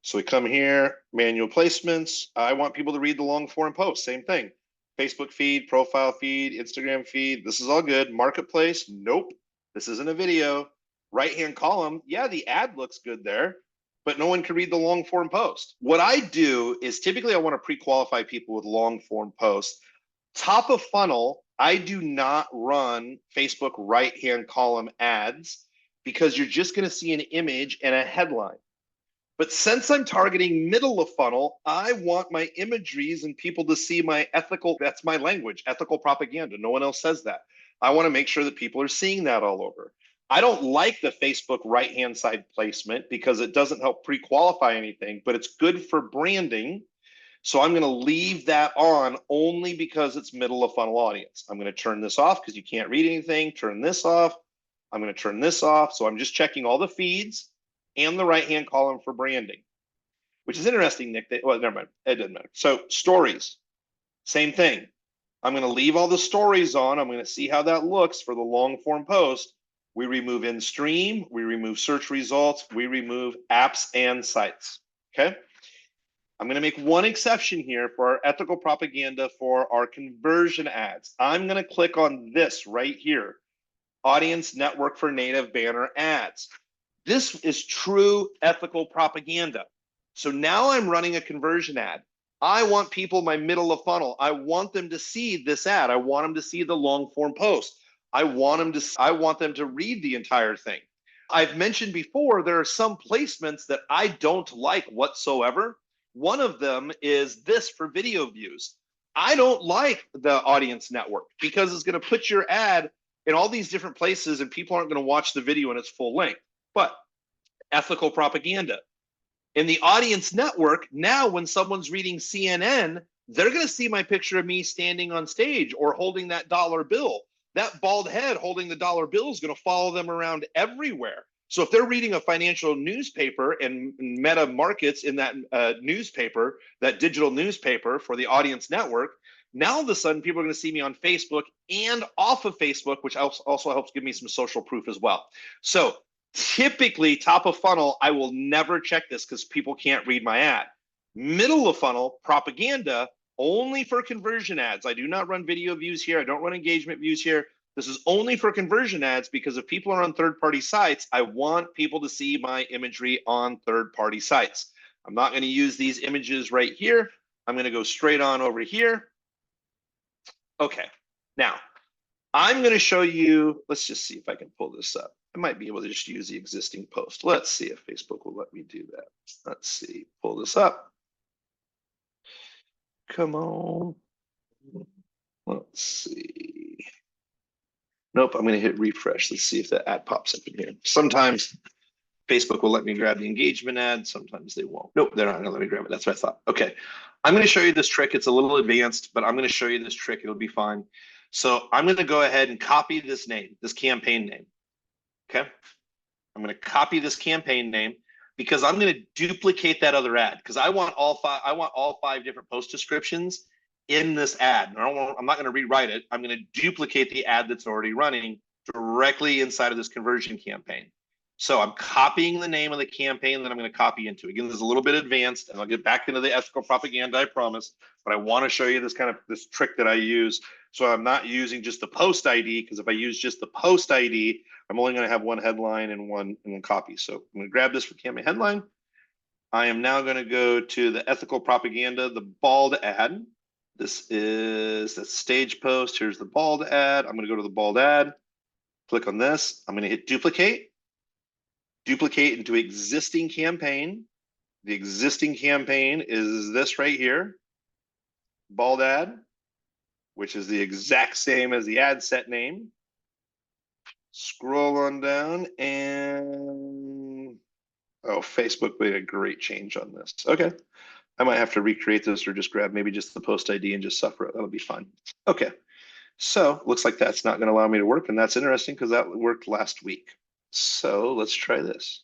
So we come here, manual placements. I want people to read the long form post. Same thing. Facebook feed, profile feed, Instagram feed. This is all good. Marketplace. Nope. This isn't a video. Right-hand column. Yeah, the ad looks good there, but no one can read the long form post. What I do is typically I want to pre-qualify people with long form posts. Top of funnel, I do not run Facebook right-hand column ads because you're just going to see an image and a headline. But since I'm targeting middle of funnel, I want my imageries and people to see my ethical, that's my language, ethical propaganda. No one else says that. I want to make sure that people are seeing that all over. I don't like the Facebook right-hand side placement because it doesn't help pre-qualify anything, but it's good for branding. So I'm going to leave that on only because it's middle of funnel audience. I'm going to turn this off because you can't read anything. Turn this off. I'm going to turn this off. So I'm just checking all the feeds and the right-hand column for branding, which is interesting, Nick. Well, never mind. It doesn't matter. So stories, same thing. I'm going to leave all the stories on. I'm going to see how that looks for the long form post. We remove in stream. We remove search results. We remove apps and sites. Okay. I'm going to make one exception here for our ethical propaganda for our conversion ads. I'm going to click on this right here, Audience Network for Native Banner Ads. This is true ethical propaganda. So now I'm running a conversion ad. I want people, my middle of funnel, I want them to see this ad. I want them to see the long form post. I want them to read the entire thing. I've mentioned before, there are some placements that I don't like whatsoever. One of them is this for video views. I don't like the Audience Network because it's going to put your ad in all these different places and people aren't going to watch the video in its full length. But ethical propaganda. In the Audience Network, now when someone's reading CNN, they're going to see my picture of me standing on stage or holding that dollar bill. That bald head holding the dollar bill is going to follow them around everywhere. So if they're reading a financial newspaper and Meta markets in that newspaper, that digital newspaper for the audience network, now all of a sudden people are going to see me on Facebook and off of Facebook, which also helps give me some social proof as well. So typically top of funnel, I will never check this because people can't read my ad. Middle of funnel, propaganda, only for conversion ads. I do not run video views here. I don't run engagement views here. This is only for conversion ads because if people are on third-party sites, I want people to see my imagery on third-party sites. I'm not going to use these images right here. I'm going to go straight on over here. Okay, now I'm going to show you, let's just see if I can pull this up. I might be able to just use the existing post. Let's see if Facebook will let me do that. Let's see, pull this up. Come on. Let's see. Nope, I'm going to hit refresh. Let's see if the ad pops up in here. Sometimes Facebook will let me grab the engagement ad. Sometimes they won't. Nope, they're not going to let me grab it. That's what I thought. Okay, I'm going to show you this trick. It's a little advanced, but I'm going to show you this trick. It'll be fine. So I'm going to go ahead and copy this name, this campaign name. Okay, I'm going to copy this campaign name because I'm going to duplicate that other ad because I want all five different post descriptions in this ad. I'm not going to rewrite it. I'm going to duplicate the ad that's already running directly inside of this conversion campaign. So I'm copying the name of the campaign that I'm going to copy into. Again, this is a little bit advanced, and I'll get back into the ethical propaganda, I promise. But I want to show you this trick that I use. So I'm not using just the post ID, because if I use just the post ID, I'm only going to have one headline and one copy. So I'm going to grab this for campaign headline. I am now going to go to the ethical propaganda, the bald ad. This is the stage post. Here's the bald ad. I'm going to go to the bald ad. Click on this. I'm going to hit duplicate. Duplicate into existing campaign. The existing campaign is this right here. Bald ad, which is the exact same as the ad set name. Scroll on down and, oh, Facebook made a great change on this. Okay. I might have to recreate this or just grab maybe just the post ID and just suffer it. That'll be fine. Okay. So looks like that's not going to allow me to work. And that's interesting because that worked last week. So let's try this.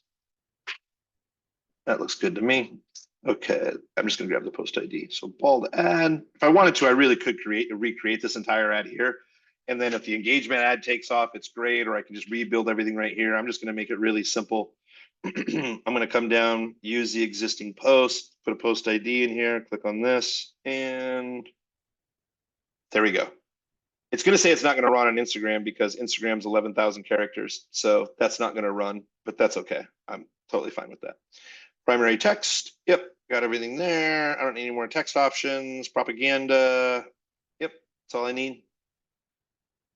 That looks good to me. Okay, I'm just going to grab the post ID. So bald ad. If I wanted to, I really could recreate this entire ad here. And then if the engagement ad takes off, it's great. Or I can just rebuild everything right here. I'm just going to make it really simple. I'm going to come down, use the existing post, put a post ID in here, click on this, and there we go. It's going to say it's not going to run on Instagram because Instagram's 11,000 characters. So that's not going to run, but that's okay. I'm totally fine with that. Primary text. Yep, got everything there. I don't need any more text options. Propaganda. Yep, that's all I need.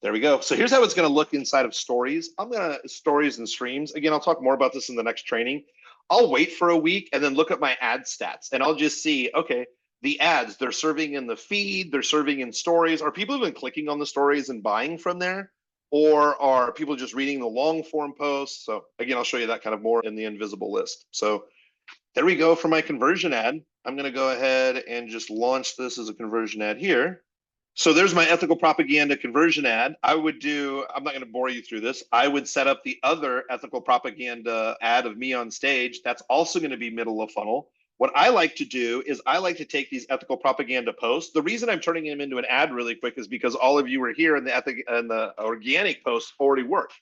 There we go. So here's how it's going to look inside of stories. Stories and streams. Again, I'll talk more about this in the next training. I'll wait for a week and then look at my ad stats and I'll just see, okay, the ads, they're serving in the feed, they're serving in stories. Are people even clicking on the stories and buying from there? Or are people just reading the long form posts? So again, I'll show you that kind of more in the invisible list. So there we go for my conversion ad. I'm going to go ahead and just launch this as a conversion ad here. So there's my ethical propaganda conversion ad. I'm not going to bore you through this. I would set up the other ethical propaganda ad of me on stage. That's also going to be middle of funnel. What I like to do is I like to take these ethical propaganda posts. The reason I'm turning them into an ad really quick is because all of you were here and the organic posts already worked.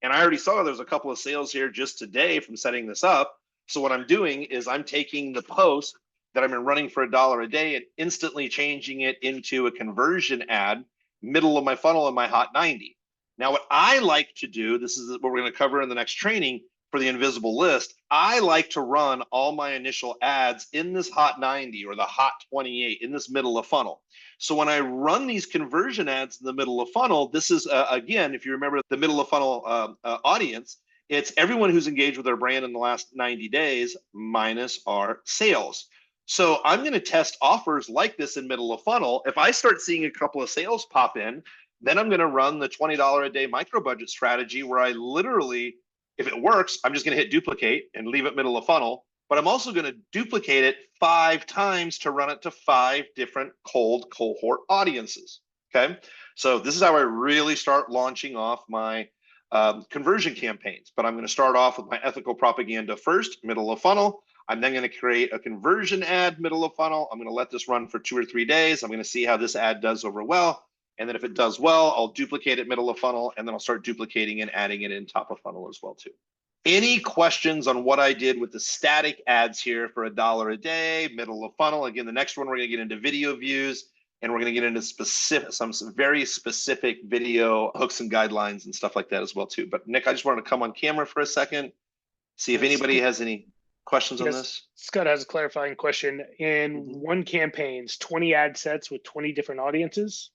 And I already saw there's a couple of sales here just today from setting this up. So what I'm doing is I'm taking the post that I've been running for $1 a day and instantly changing it into a conversion ad, middle of my funnel in my hot 90. Now, what I like to do, this is what we're going to cover in the next training for the invisible list. I like to run all my initial ads in this hot 90 or the hot 28 in this middle of funnel. So when I run these conversion ads in the middle of funnel, this is, again, if you remember the middle of funnel audience, it's everyone who's engaged with their brand in the last 90 days minus our sales. So I'm going to test offers like this in middle of funnel. If I start seeing a couple of sales pop in, then I'm going to run the $20 a day micro budget strategy where I literally, if it works, I'm just going to hit duplicate and leave it middle of funnel. But I'm also going to duplicate it 5 times to run it to 5 different cold cohort audiences. Okay. So this is how I really start launching off my conversion campaigns, but I'm going to start off with my ethical propaganda first, middle of funnel. I'm then going to create a conversion ad, middle of funnel. I'm going to let this run for 2 or 3 days. I'm going to see how this ad does over well. And then if it does well, I'll duplicate it middle of funnel, and then I'll start duplicating and adding it in top of funnel as well too. Any questions on what I did with the static ads here for $1 a day, middle of funnel? Again, the next one, we're going to get into video views, and we're going to get into some very specific video hooks and guidelines and stuff like that as well too. But Nick, I just wanted to come on camera for a second, see if anybody has any questions on this. Scott has a clarifying question. In one campaign's 20 ad sets with 20 different audiences?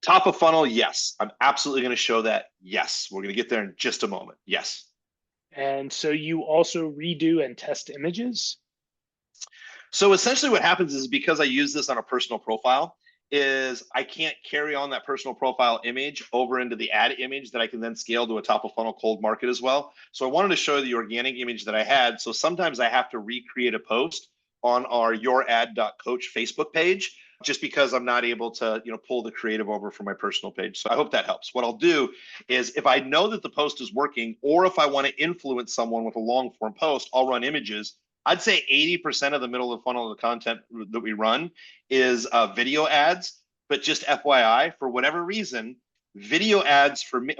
Top of funnel, yes. I'm absolutely going to show that. Yes. We're going to get there in just a moment. Yes. And so you also redo and test images? So essentially what happens is, because I use this on a personal profile, is I can't carry on that personal profile image over into the ad image that I can then scale to a top of funnel cold market as well. So I wanted to show the organic image that I had. So sometimes I have to recreate a post on our yourad.coach Facebook page, just because I'm not able to, pull the creative over from my personal page. So I hope that helps. What I'll do is, if I know that the post is working, or if I want to influence someone with a long form post, I'll run images. I'd say 80% of the middle of the funnel of the content that we run is video ads. But just FYI, for whatever reason, video ads for me,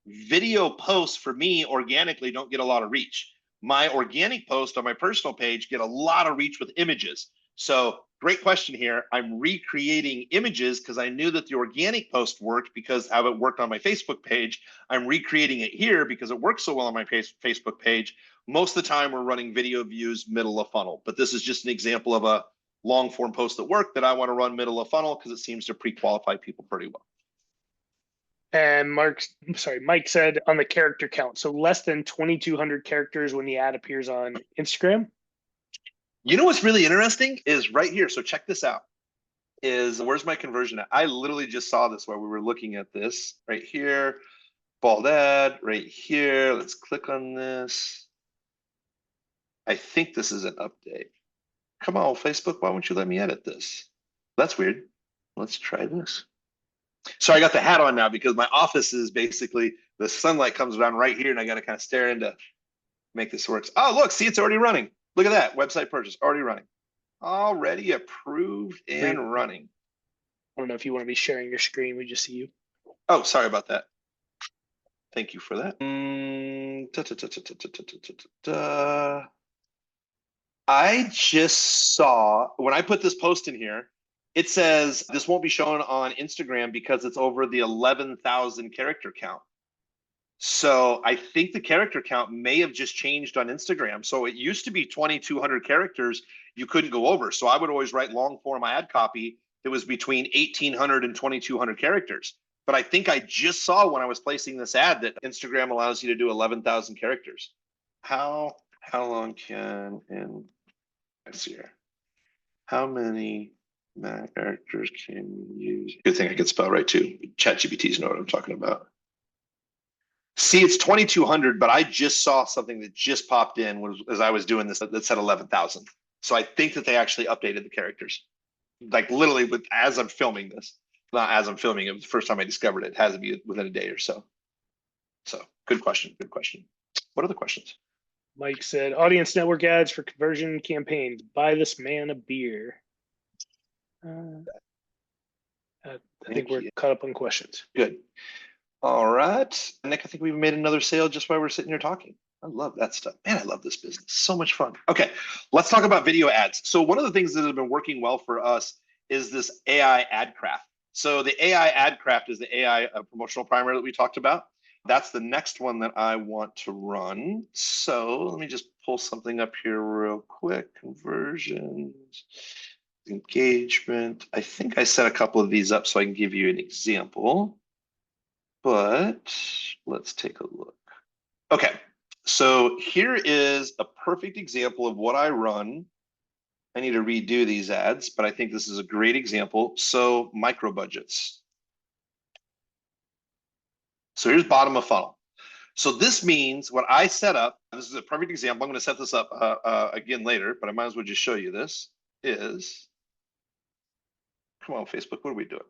video posts for me organically don't get a lot of reach. My organic post on my personal page get a lot of reach with images. So great question here. I'm recreating images because I knew that the organic post worked because how it worked on my Facebook page. I'm recreating it here because it works so well on my Facebook page. Most of the time we're running video views middle of funnel, but this is just an example of a long form post that worked that I want to run middle of funnel because it seems to pre-qualify people pretty well. And Mike said on the character count, so less than 2,200 characters when the ad appears on Instagram? You know what's really interesting is right here. So check this out. Where's my conversion at? I literally just saw this while we were looking at this right here. Bald ad right here. Let's click on this. I think this is an update. Come on, Facebook, why won't you let me edit this? That's weird. Let's try this. So I got the hat on now because my office is basically, the sunlight comes around right here and I got to kind of stare into make this work. Oh, look, see, it's already running. Look at that, website purchase, already running. Already approved and running. I don't know if you want to be sharing your screen, we just see you. Oh, sorry about that. Thank you for that. I just saw, when I put this post in here, it says this won't be shown on Instagram because it's over the 11,000 character count. So I think the character count may have just changed on Instagram. So it used to be 2,200 characters you couldn't go over. So I would always write long form ad copy that was between 1,800 and 2,200 characters. But I think I just saw when I was placing this ad that Instagram allows you to do 11,000 characters. How long can, let's see here. How many characters can you use? Good thing I could spell right too. ChatGPTs know what I'm talking about. See, it's 2,200, but I just saw something that just popped in as I was doing this that said 11,000. So I think that they actually updated the characters. Like literally as I'm filming this. Not as I'm filming it, was the first time I discovered it. It has to be within a day or so. So good question. Good question. What other questions? Mike said, audience network ads for conversion campaigns. Buy this man a beer. I think we're caught up on questions. Good. All right. Nick, I think we've made another sale just while we're sitting here talking. I love that stuff. Man, I love this business. So much fun. Okay, let's talk about video ads. So one of the things that has been working well for us is this AI ad craft. So the AI ad craft is the AI promotional primer that we talked about. That's the next one that I want to run. So let me just pull something up here real quick. Conversions, engagement. I think I set a couple of these up so I can give you an example. But let's take a look. Okay, so here is a perfect example of what I run. I need to redo these ads, but I think this is a great example. So micro budgets. So here's bottom of funnel. So this means what I set up, this is a perfect example. I'm going to set this up again later, but I might as well just show you this is, come on, Facebook, what are we doing?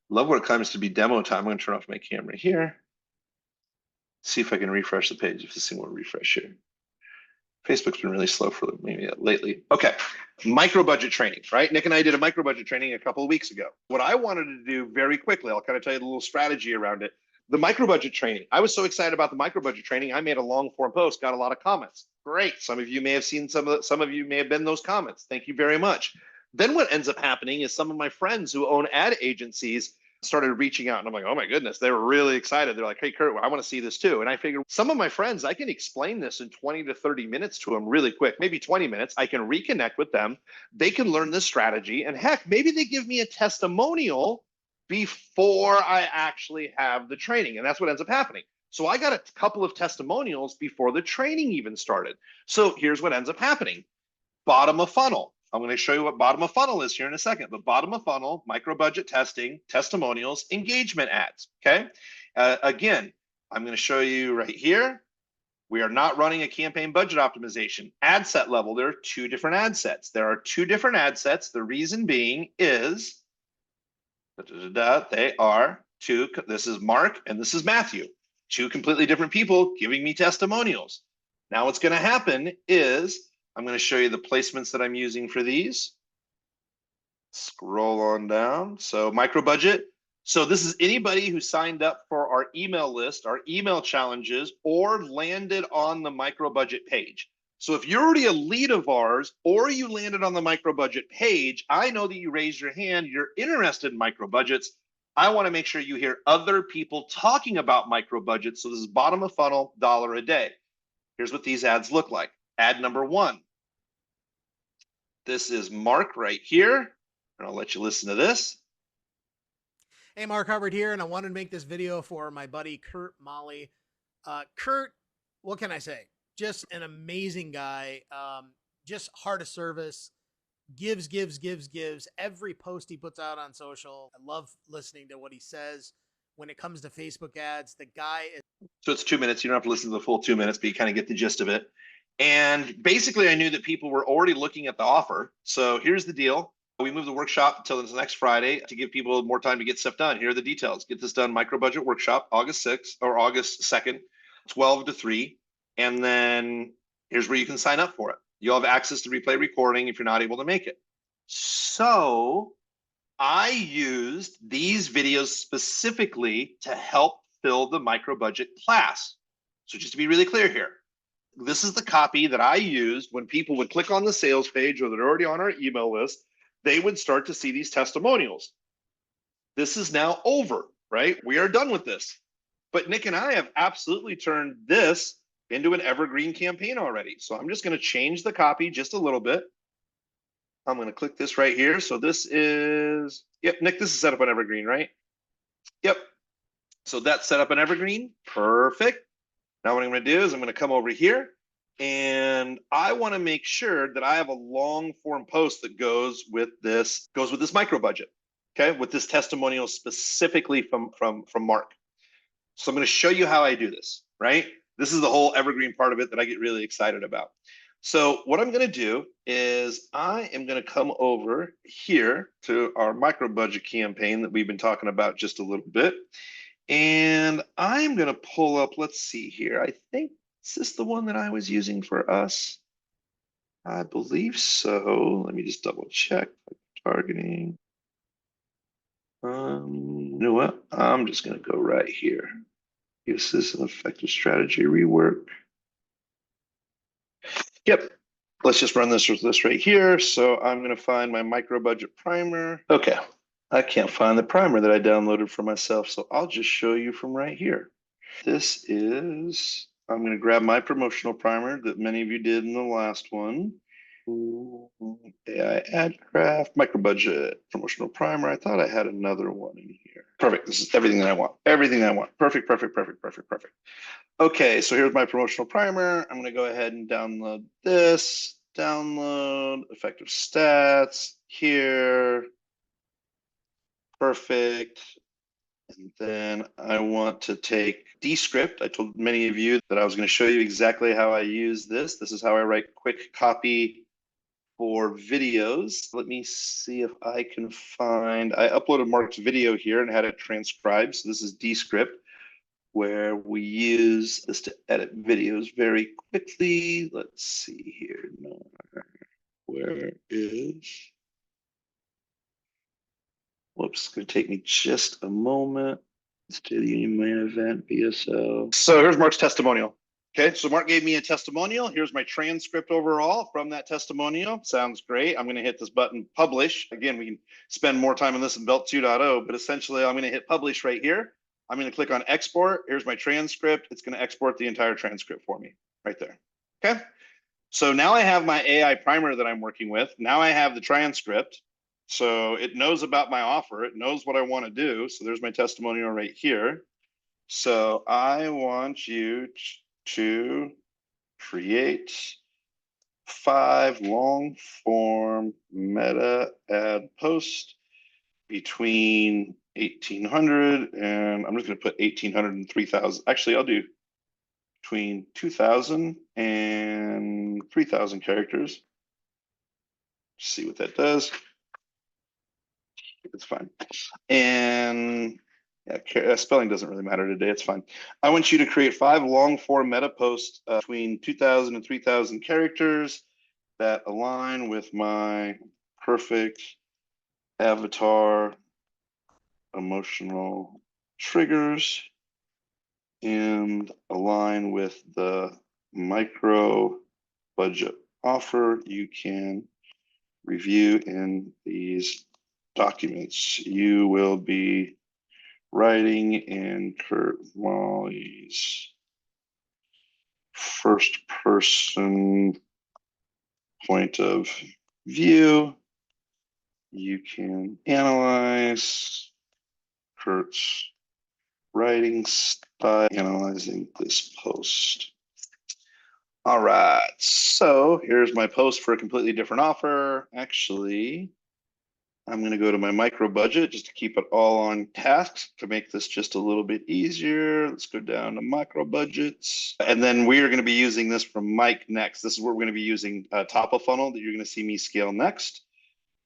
Love when it comes to be demo time. I'm going to turn off my camera here. See if I can refresh the page, if this thing will refresh here. Facebook's been really slow for maybe lately. Okay, micro budget training, right? Nick and I did a micro budget training a couple of weeks ago. What I wanted to do very quickly, I'll kind of tell you the little strategy around it. The micro budget training. I was so excited about the micro budget training. I made a long form post, got a lot of comments. Great. Some of you may have seen some of you may have been those comments. Thank you very much. Then what ends up happening is some of my friends who own ad agencies started reaching out, and I'm like, oh my goodness, they were really excited. They're like, hey, Kurt, I want to see this too. And I figured some of my friends, I can explain this in 20 to 30 minutes to them really quick, maybe 20 minutes. I can reconnect with them. They can learn this strategy. And heck, maybe they give me a testimonial before I actually have the training. And that's what ends up happening. So I got a couple of testimonials before the training even started. So here's what ends up happening. Bottom of funnel. I'm going to show you what bottom of funnel is here in a second, but bottom of funnel, micro budget testing, testimonials, engagement ads. Okay. Again, I'm going to show you right here. We are not running a campaign budget optimization. Ad set level, there are two different ad sets. There are two different ad sets. The reason being is they are two. This is Mark and this is Matthew, two completely different people giving me testimonials. Now what's going to happen is I'm going to show you the placements that I'm using for these. Scroll on down. So micro budget. So this is anybody who signed up for our email list, our email challenges, or landed on the micro budget page. So if you're already a lead of ours, or you landed on the micro budget page, I know that you raised your hand, you're interested in micro budgets. I want to make sure you hear other people talking about micro budgets. So this is bottom of funnel, $1 a day. Here's what these ads look like. Ad number 1. This is Mark right here, and I'll let you listen to this. Hey, Mark Hubbard here, and I wanted to make this video for my buddy Kurt Molly. Kurt, what can I say? Just an amazing guy. Just heart of service. Gives. Every post he puts out on social. I love listening to what he says. When it comes to Facebook ads, the guy is. So it's 2 minutes. You don't have to listen to the full 2 minutes, but you kind of get the gist of it. And basically, I knew that people were already looking at the offer. So here's the deal. We moved the workshop until this next Friday to give people more time to get stuff done. Here are the details. Get this done, micro budget workshop, August 6th or August 2nd, 12 to 3. And then here's where you can sign up for it. You'll have access to replay recording if you're not able to make it. So I used these videos specifically to help fill the micro budget class. So just to be really clear here, this is the copy that I used when people would click on the sales page or they're already on our email list, they would start to see these testimonials. This is now over, right? We are done with this. But Nick and I have absolutely turned this into an evergreen campaign already. So I'm just going to change the copy just a little bit. I'm going to click this right here. So this is, yep, Nick, this is set up on evergreen, right? Yep. So that's set up on evergreen. Perfect. Now what I'm going to do is I'm going to come over here and I want to make sure that I have a long form post that goes with this micro budget, okay, with this testimonial specifically from Mark. So I'm going to show you how I do this, right? This is the whole evergreen part of it that I get really excited about. So what I'm going to do is I am going to come over here to our micro budget campaign that we've been talking about just a little bit. And I'm going to pull up, let's see here. I think, is this the one that I was using for us? I believe so. Let me just double check. Targeting. You know what? I'm just going to go right here. Is this an effective strategy rework? Yep. Let's just run this with this right here. So I'm going to find my micro budget primer. Okay. I can't find the primer that I downloaded for myself, so I'll just show you from right here. This is, I'm going to grab my promotional primer that many of you did in the last one. AI ad craft, micro budget, promotional primer. I thought I had another one in here. Perfect. This is everything that I want. Everything I want. Perfect. Okay, so here's my promotional primer. I'm going to go ahead and download this. Download effective stats here. Perfect. And then I want to take Descript. I told many of you that I was going to show you exactly how I use this. This is how I write quick copy for videos. Let me see if I can find, I uploaded Mark's video here and had it transcribed. So this is Descript. where we use this to edit videos very quickly. Let's see here. No, where is, whoops, it's gonna take me just a moment. State of the Union main event, BSO. So here's Mark's testimonial. Okay, so Mark gave me a testimonial. Here's my transcript overall from that testimonial. Sounds great. I'm going to hit this button, publish. Again, we can spend more time on this in Belt 2.0, but essentially I'm going to hit publish right here. I'm going to click on export. Here's my transcript. It's going to export the entire transcript for me right there. Okay, so now I have my AI primer that I'm working with. Now I have the transcript. So it knows about my offer. It knows what I want to do. So there's my testimonial right here. So I want you to create 5 long form meta ad posts between 1800 and I'm just going to put 1800 and 3000. Actually, I'll do between 2000 and 3000 characters. See what that does. It's fine. And yeah, spelling doesn't really matter today. It's fine. I want you to create 5 long form meta posts between 2000 and 3000 characters that align with my perfect avatar emotional triggers and align with the micro budget offer you can review in these documents. You will be writing in Kurt Molly's first person point of view. You can analyze Kurt's writing style, analyzing this post. All right, so here's my post for a completely different offer. Actually, I'm going to go to my micro budget just to keep it all on task to make this just a little bit easier. Let's go down to micro budgets. And then we are going to be using this from Mike next. This is where we're going to be using top of funnel that you're going to see me scale next.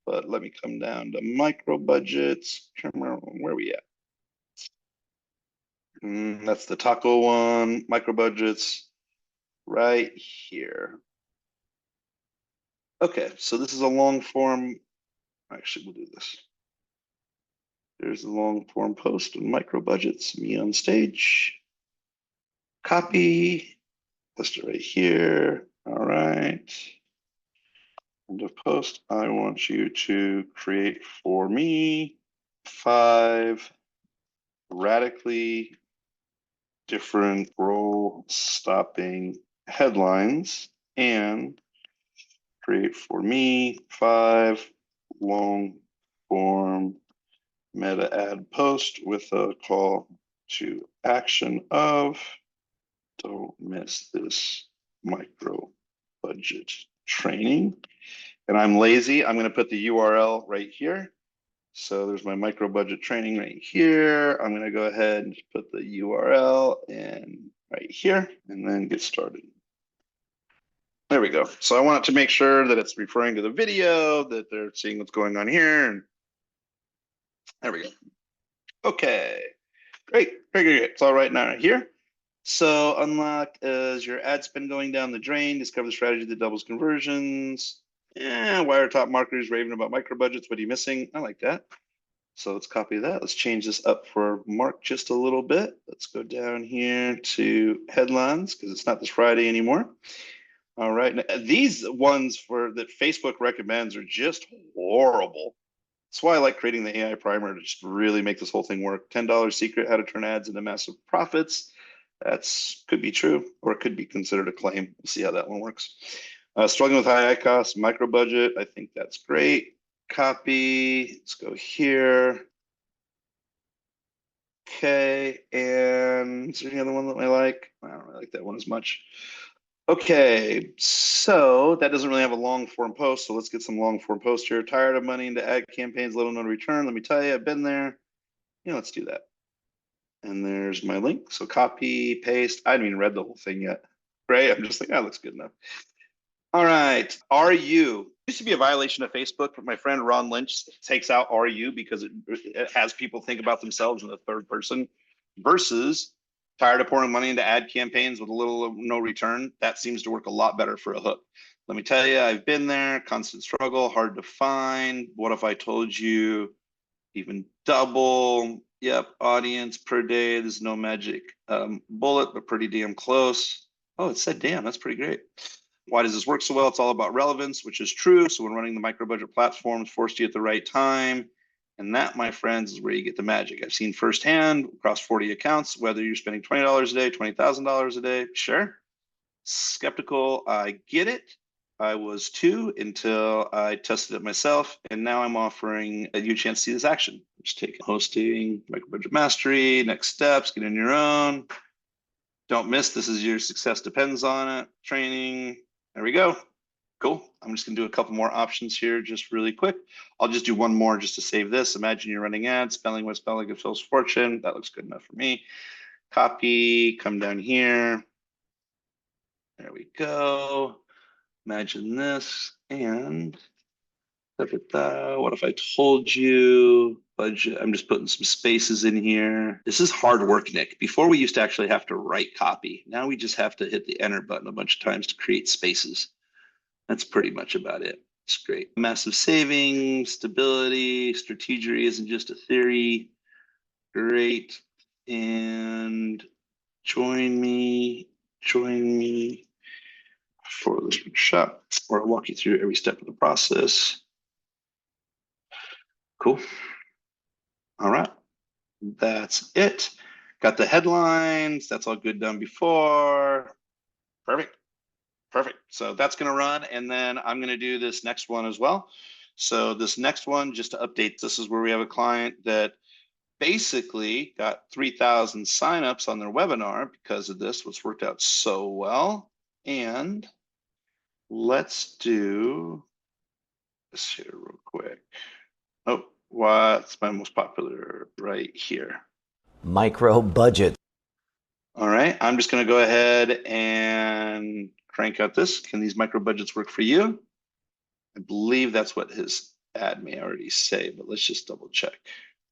But let me come down to micro budgets. Where are we at? That's the taco one, micro budgets right here. Okay, so this is a long form. Actually, we'll do this. There's a long form post and micro budgets, me on stage. Copy, paste it right here. All right. End of post. I want you to create for me 5 radically different role stopping headlines and create for me 5 long form meta ad post with a call to action of don't miss this micro budget training. And I'm lazy. I'm going to put the URL right here. So there's my micro budget training right here. I'm going to go ahead and put the URL in right here and then get started. There we go. So I want it to make sure that it's referring to the video, that they're seeing what's going on here. And there we go. Okay, great, great. It's all right now right here. So unlock is your ad spend going down the drain, discover the strategy that doubles conversions. Yeah, why are top marketers raving about micro budgets? What are you missing? I like that. So let's copy that. Let's change this up for Mark just a little bit. Let's go down here to headlines because it's not this Friday anymore. All right, now, these ones for that Facebook recommends are just horrible. That's why I like creating the AI primer to just really make this whole thing work. $10 secret, how to turn ads into massive profits. That's could be true, or it could be considered a claim. We'll see how that one works. Struggling with high costs, micro budget. I think that's great. Copy. Let's go here. Okay, and is there any other one that I like? I don't really like that one as much. Okay, so that doesn't really have a long form post. So let's get some long form post here. Tired of money into ad campaigns, little no return. Let me tell you, I've been there. Yeah, let's do that. And there's my link. So copy, paste. I haven't even read the whole thing yet. Right? I'm just like, that looks good enough. All right. RU used to be a violation of Facebook, but my friend Ron Lynch takes out RU because it has people think about themselves in the third person versus Tired of pouring money into ad campaigns with a little or no return? That seems to work a lot better for a hook. Let me tell you, I've been there, constant struggle, hard to find. What if I told you even double? Yep, audience per day. There's no magic bullet, but pretty damn close. Oh, it said damn, that's pretty great. Why does this work so well? It's all about relevance, which is true. So when running the micro budget platforms, forced you at the right time. And that, my friends, is where you get the magic. I've seen firsthand across 40 accounts, whether you're spending $20 a day, $20,000 a day, sure. Skeptical, I get it. I was too until I tested it myself. And now I'm offering you a chance to see this action. Just taking hosting, micro budget mastery, next steps, get in your own. Don't miss, this is your success depends on it. Training, there we go. Cool. I'm just gonna do a couple more options here just really quick. I'll just do one more just to save this. Imagine you're running ads, spelling what spelling of Phil's fortune. That looks good enough for me. Copy, come down here. There we go. Imagine this and what if I told you budget? I'm just putting some spaces in here. This is hard work, Nick. Before we used to actually have to write copy. Now we just have to hit the enter button a bunch of times to create spaces. That's pretty much about it. It's great. Massive savings, stability, strategery isn't just a theory. Great. And join me for this workshop, where I'll walk you through every step of the process. Cool. All right. That's it. Got the headlines. That's all good done before. Perfect. Perfect. So that's going to run. And then I'm going to do this next one as well. So this next one, just to update, this is where we have a client that basically got 3,000 signups on their webinar because of this, which worked out so well. And let's do this here real quick. Oh, what's my most popular right here? Micro budget. All right, I'm just going to go ahead and crank out this. Can these micro budgets work for you? I believe that's what his ad may already say, but let's just double check.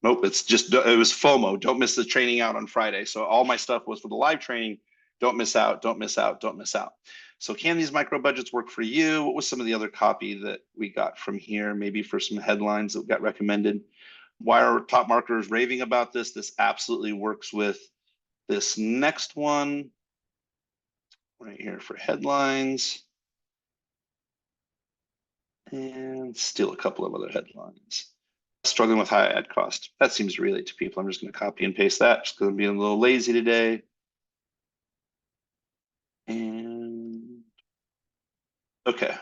Nope, it was FOMO. Don't miss the training out on Friday. So all my stuff was for the live training. Don't miss out, don't miss out, don't miss out. So can these micro budgets work for you? What was some of the other copy that we got from here? Maybe for some headlines that got recommended. Why are top marketers raving about this? This absolutely works with this next one right here for headlines. And still a couple of other headlines. Struggling with high ad cost. That seems to relate to people. I'm just going to copy and paste that just because I'm being a little lazy today. And okay.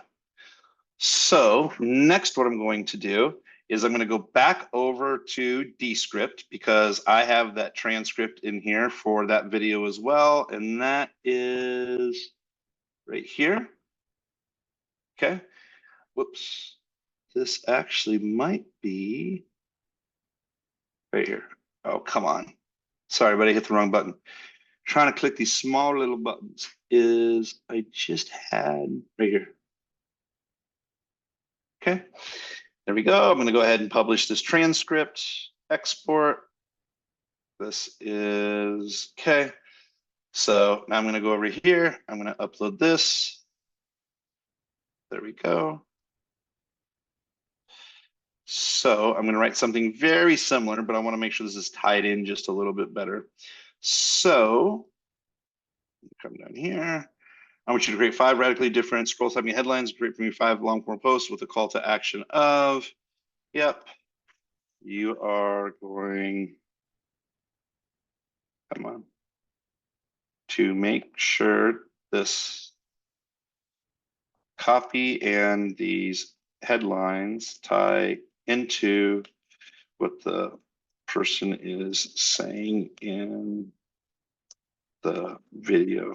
So next, what I'm going to do is I'm going to go back over to Descript because I have that transcript in here for that video as well. And that is right here. Okay. Whoops. This actually might be right here. Oh, come on. Sorry, but I hit the wrong button. Trying to click these small little buttons is I just had right here. Okay, there we go. I'm going to go ahead and publish this transcript, export. This is okay. So now I'm going to go over here. I'm going to upload this. There we go. So I'm going to write something very similar, but I want to make sure this is tied in just a little bit better. So come down here. I want you to create 5 radically different scroll typing headlines, create for me 5 long form posts with a call to action of, yep, you are going, come on, to make sure this copy and these headlines tie into what the person is saying in the video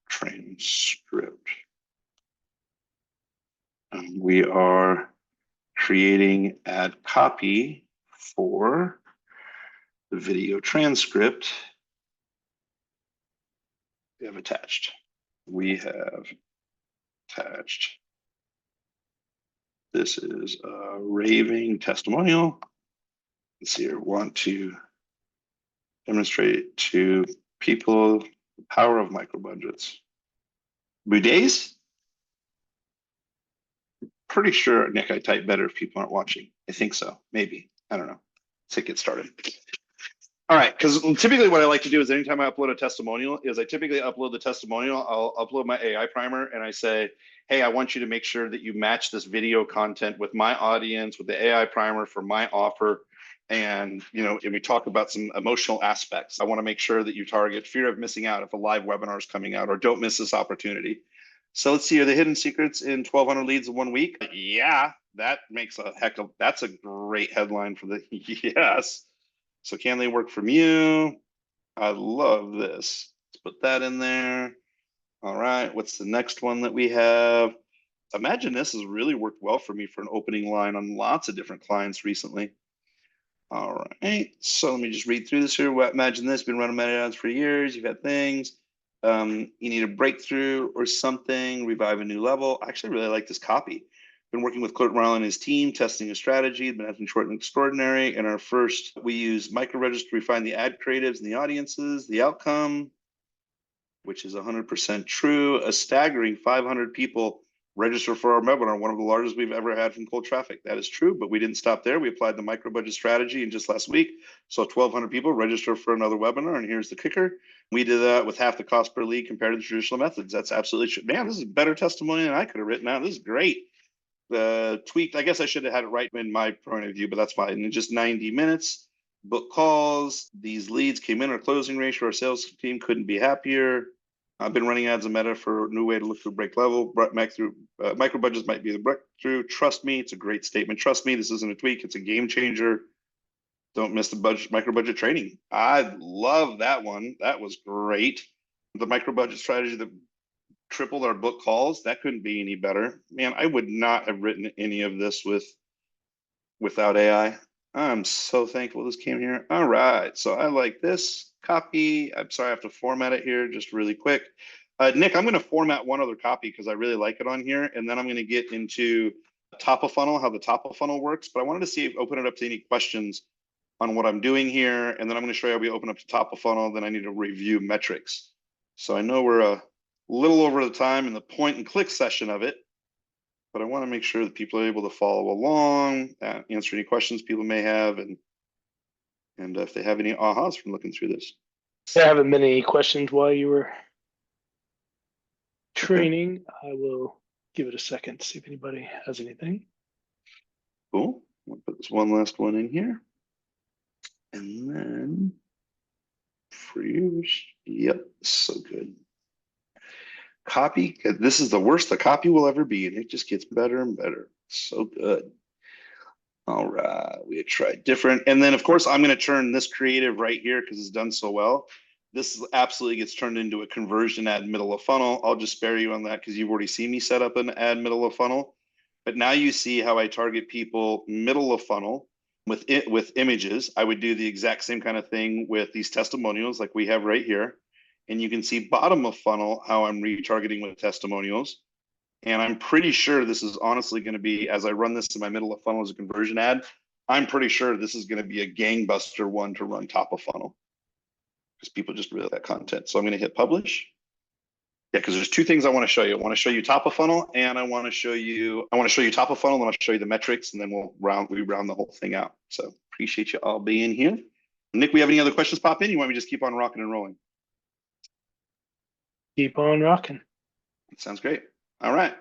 transcript. We are creating ad copy for the video transcript we have attached. This is a raving testimonial. Let's see here, want to demonstrate to People, the power of micro budgets. Boudettes? Pretty sure, Nick, I type better if people aren't watching. I think so. Maybe. I don't know. Let's get started. All right, because typically what I like to do is anytime I upload a testimonial is I typically upload the testimonial, I'll upload my AI primer and I say, hey, I want you to make sure that you match this video content with my audience, with the AI primer for my offer. And, and we talk about some emotional aspects. I want to make sure that you target fear of missing out if a live webinar is coming out, or don't miss this opportunity. So let's see, are the hidden secrets in 1,200 leads in 1 week? Yeah, that makes that's a great headline for the, yes. So can they work from you? I love this. Let's put that in there. All right, what's the next one that we have? Imagine this has really worked well for me for an opening line on lots of different clients recently. All right, so let me just read through this here. Imagine this, been running meta ads for years. You've had things. You need a breakthrough or something, revive a new level. I actually really like this copy. Been working with Kurt Marlin and his team, testing a strategy, been having short and extraordinary. In our first, we use micro-register to refine the ad creatives and the audiences, the outcome, which is 100% true. A staggering 500 people register for our webinar, one of the largest we've ever had from cold traffic. That is true, but we didn't stop there. We applied the micro-budget strategy, and just last week, so 1,200 people register for another webinar, and here's the kicker. We did that with half the cost per lead compared to the traditional methods. That's absolutely true. Man, this is better testimony than I could have written out. This is great. Tweaked, I guess I should have had it right in my point of view, but that's fine. In just 90 minutes, book calls, these leads came in, our closing ratio, our sales team couldn't be happier. I've been running ads in Meta for a new way to look through break level. Micro budgets might be the breakthrough. Trust me, it's a great statement. Trust me, this isn't a tweak, it's a game changer. Don't miss the micro budget training. I love that one. That was great. The micro budget strategy that tripled our book calls, that couldn't be any better. Man, I would not have written any of this without AI. I'm so thankful this came here. All right, so I like this copy. I'm sorry, I have to format it here just really quick. Nick, I'm going to format one other copy because I really like it on here, and then I'm going to get into top of funnel, how the top of funnel works. But I wanted to see if open it up to any questions on what I'm doing here, and then I'm going to show you how we open up to top of funnel. Then I need to review metrics. So I know we're a little over the time in the point and click session of it, but I want to make sure that people are able to follow along, answer any questions people may have, and if they have any ahas from looking through this. There haven't been any questions while you were training. I will give it a second to see if anybody has anything. Cool. I'll put this one last one in here. And then for yours, yep, so good. Copy, this is the worst the copy will ever be, and it just gets better and better. So good. All right, we had tried different. And then of course, I'm going to turn this creative right here because it's done so well. This absolutely gets turned into a conversion ad middle of funnel. I'll just spare you on that because you've already seen me set up an ad middle of funnel. But now you see how I target people middle of funnel with images. I would do the exact same kind of thing with these testimonials like we have right here. And you can see bottom of funnel how I'm retargeting with testimonials. And I'm pretty sure this is honestly going to be, as I run this in my middle of funnel as a conversion ad, I'm pretty sure this is going to be a gangbuster one to run top of funnel because people just really like that content. So I'm going to hit publish. Yeah, because there's two things I want to show you. I want to show you top of funnel, and I want to show you top of funnel, and I'll show you the metrics, and then we round the whole thing out. So appreciate you all being here. Nick, we have any other questions pop in? You want me to just keep on rocking and rolling? Keep on rocking. Sounds great. All right.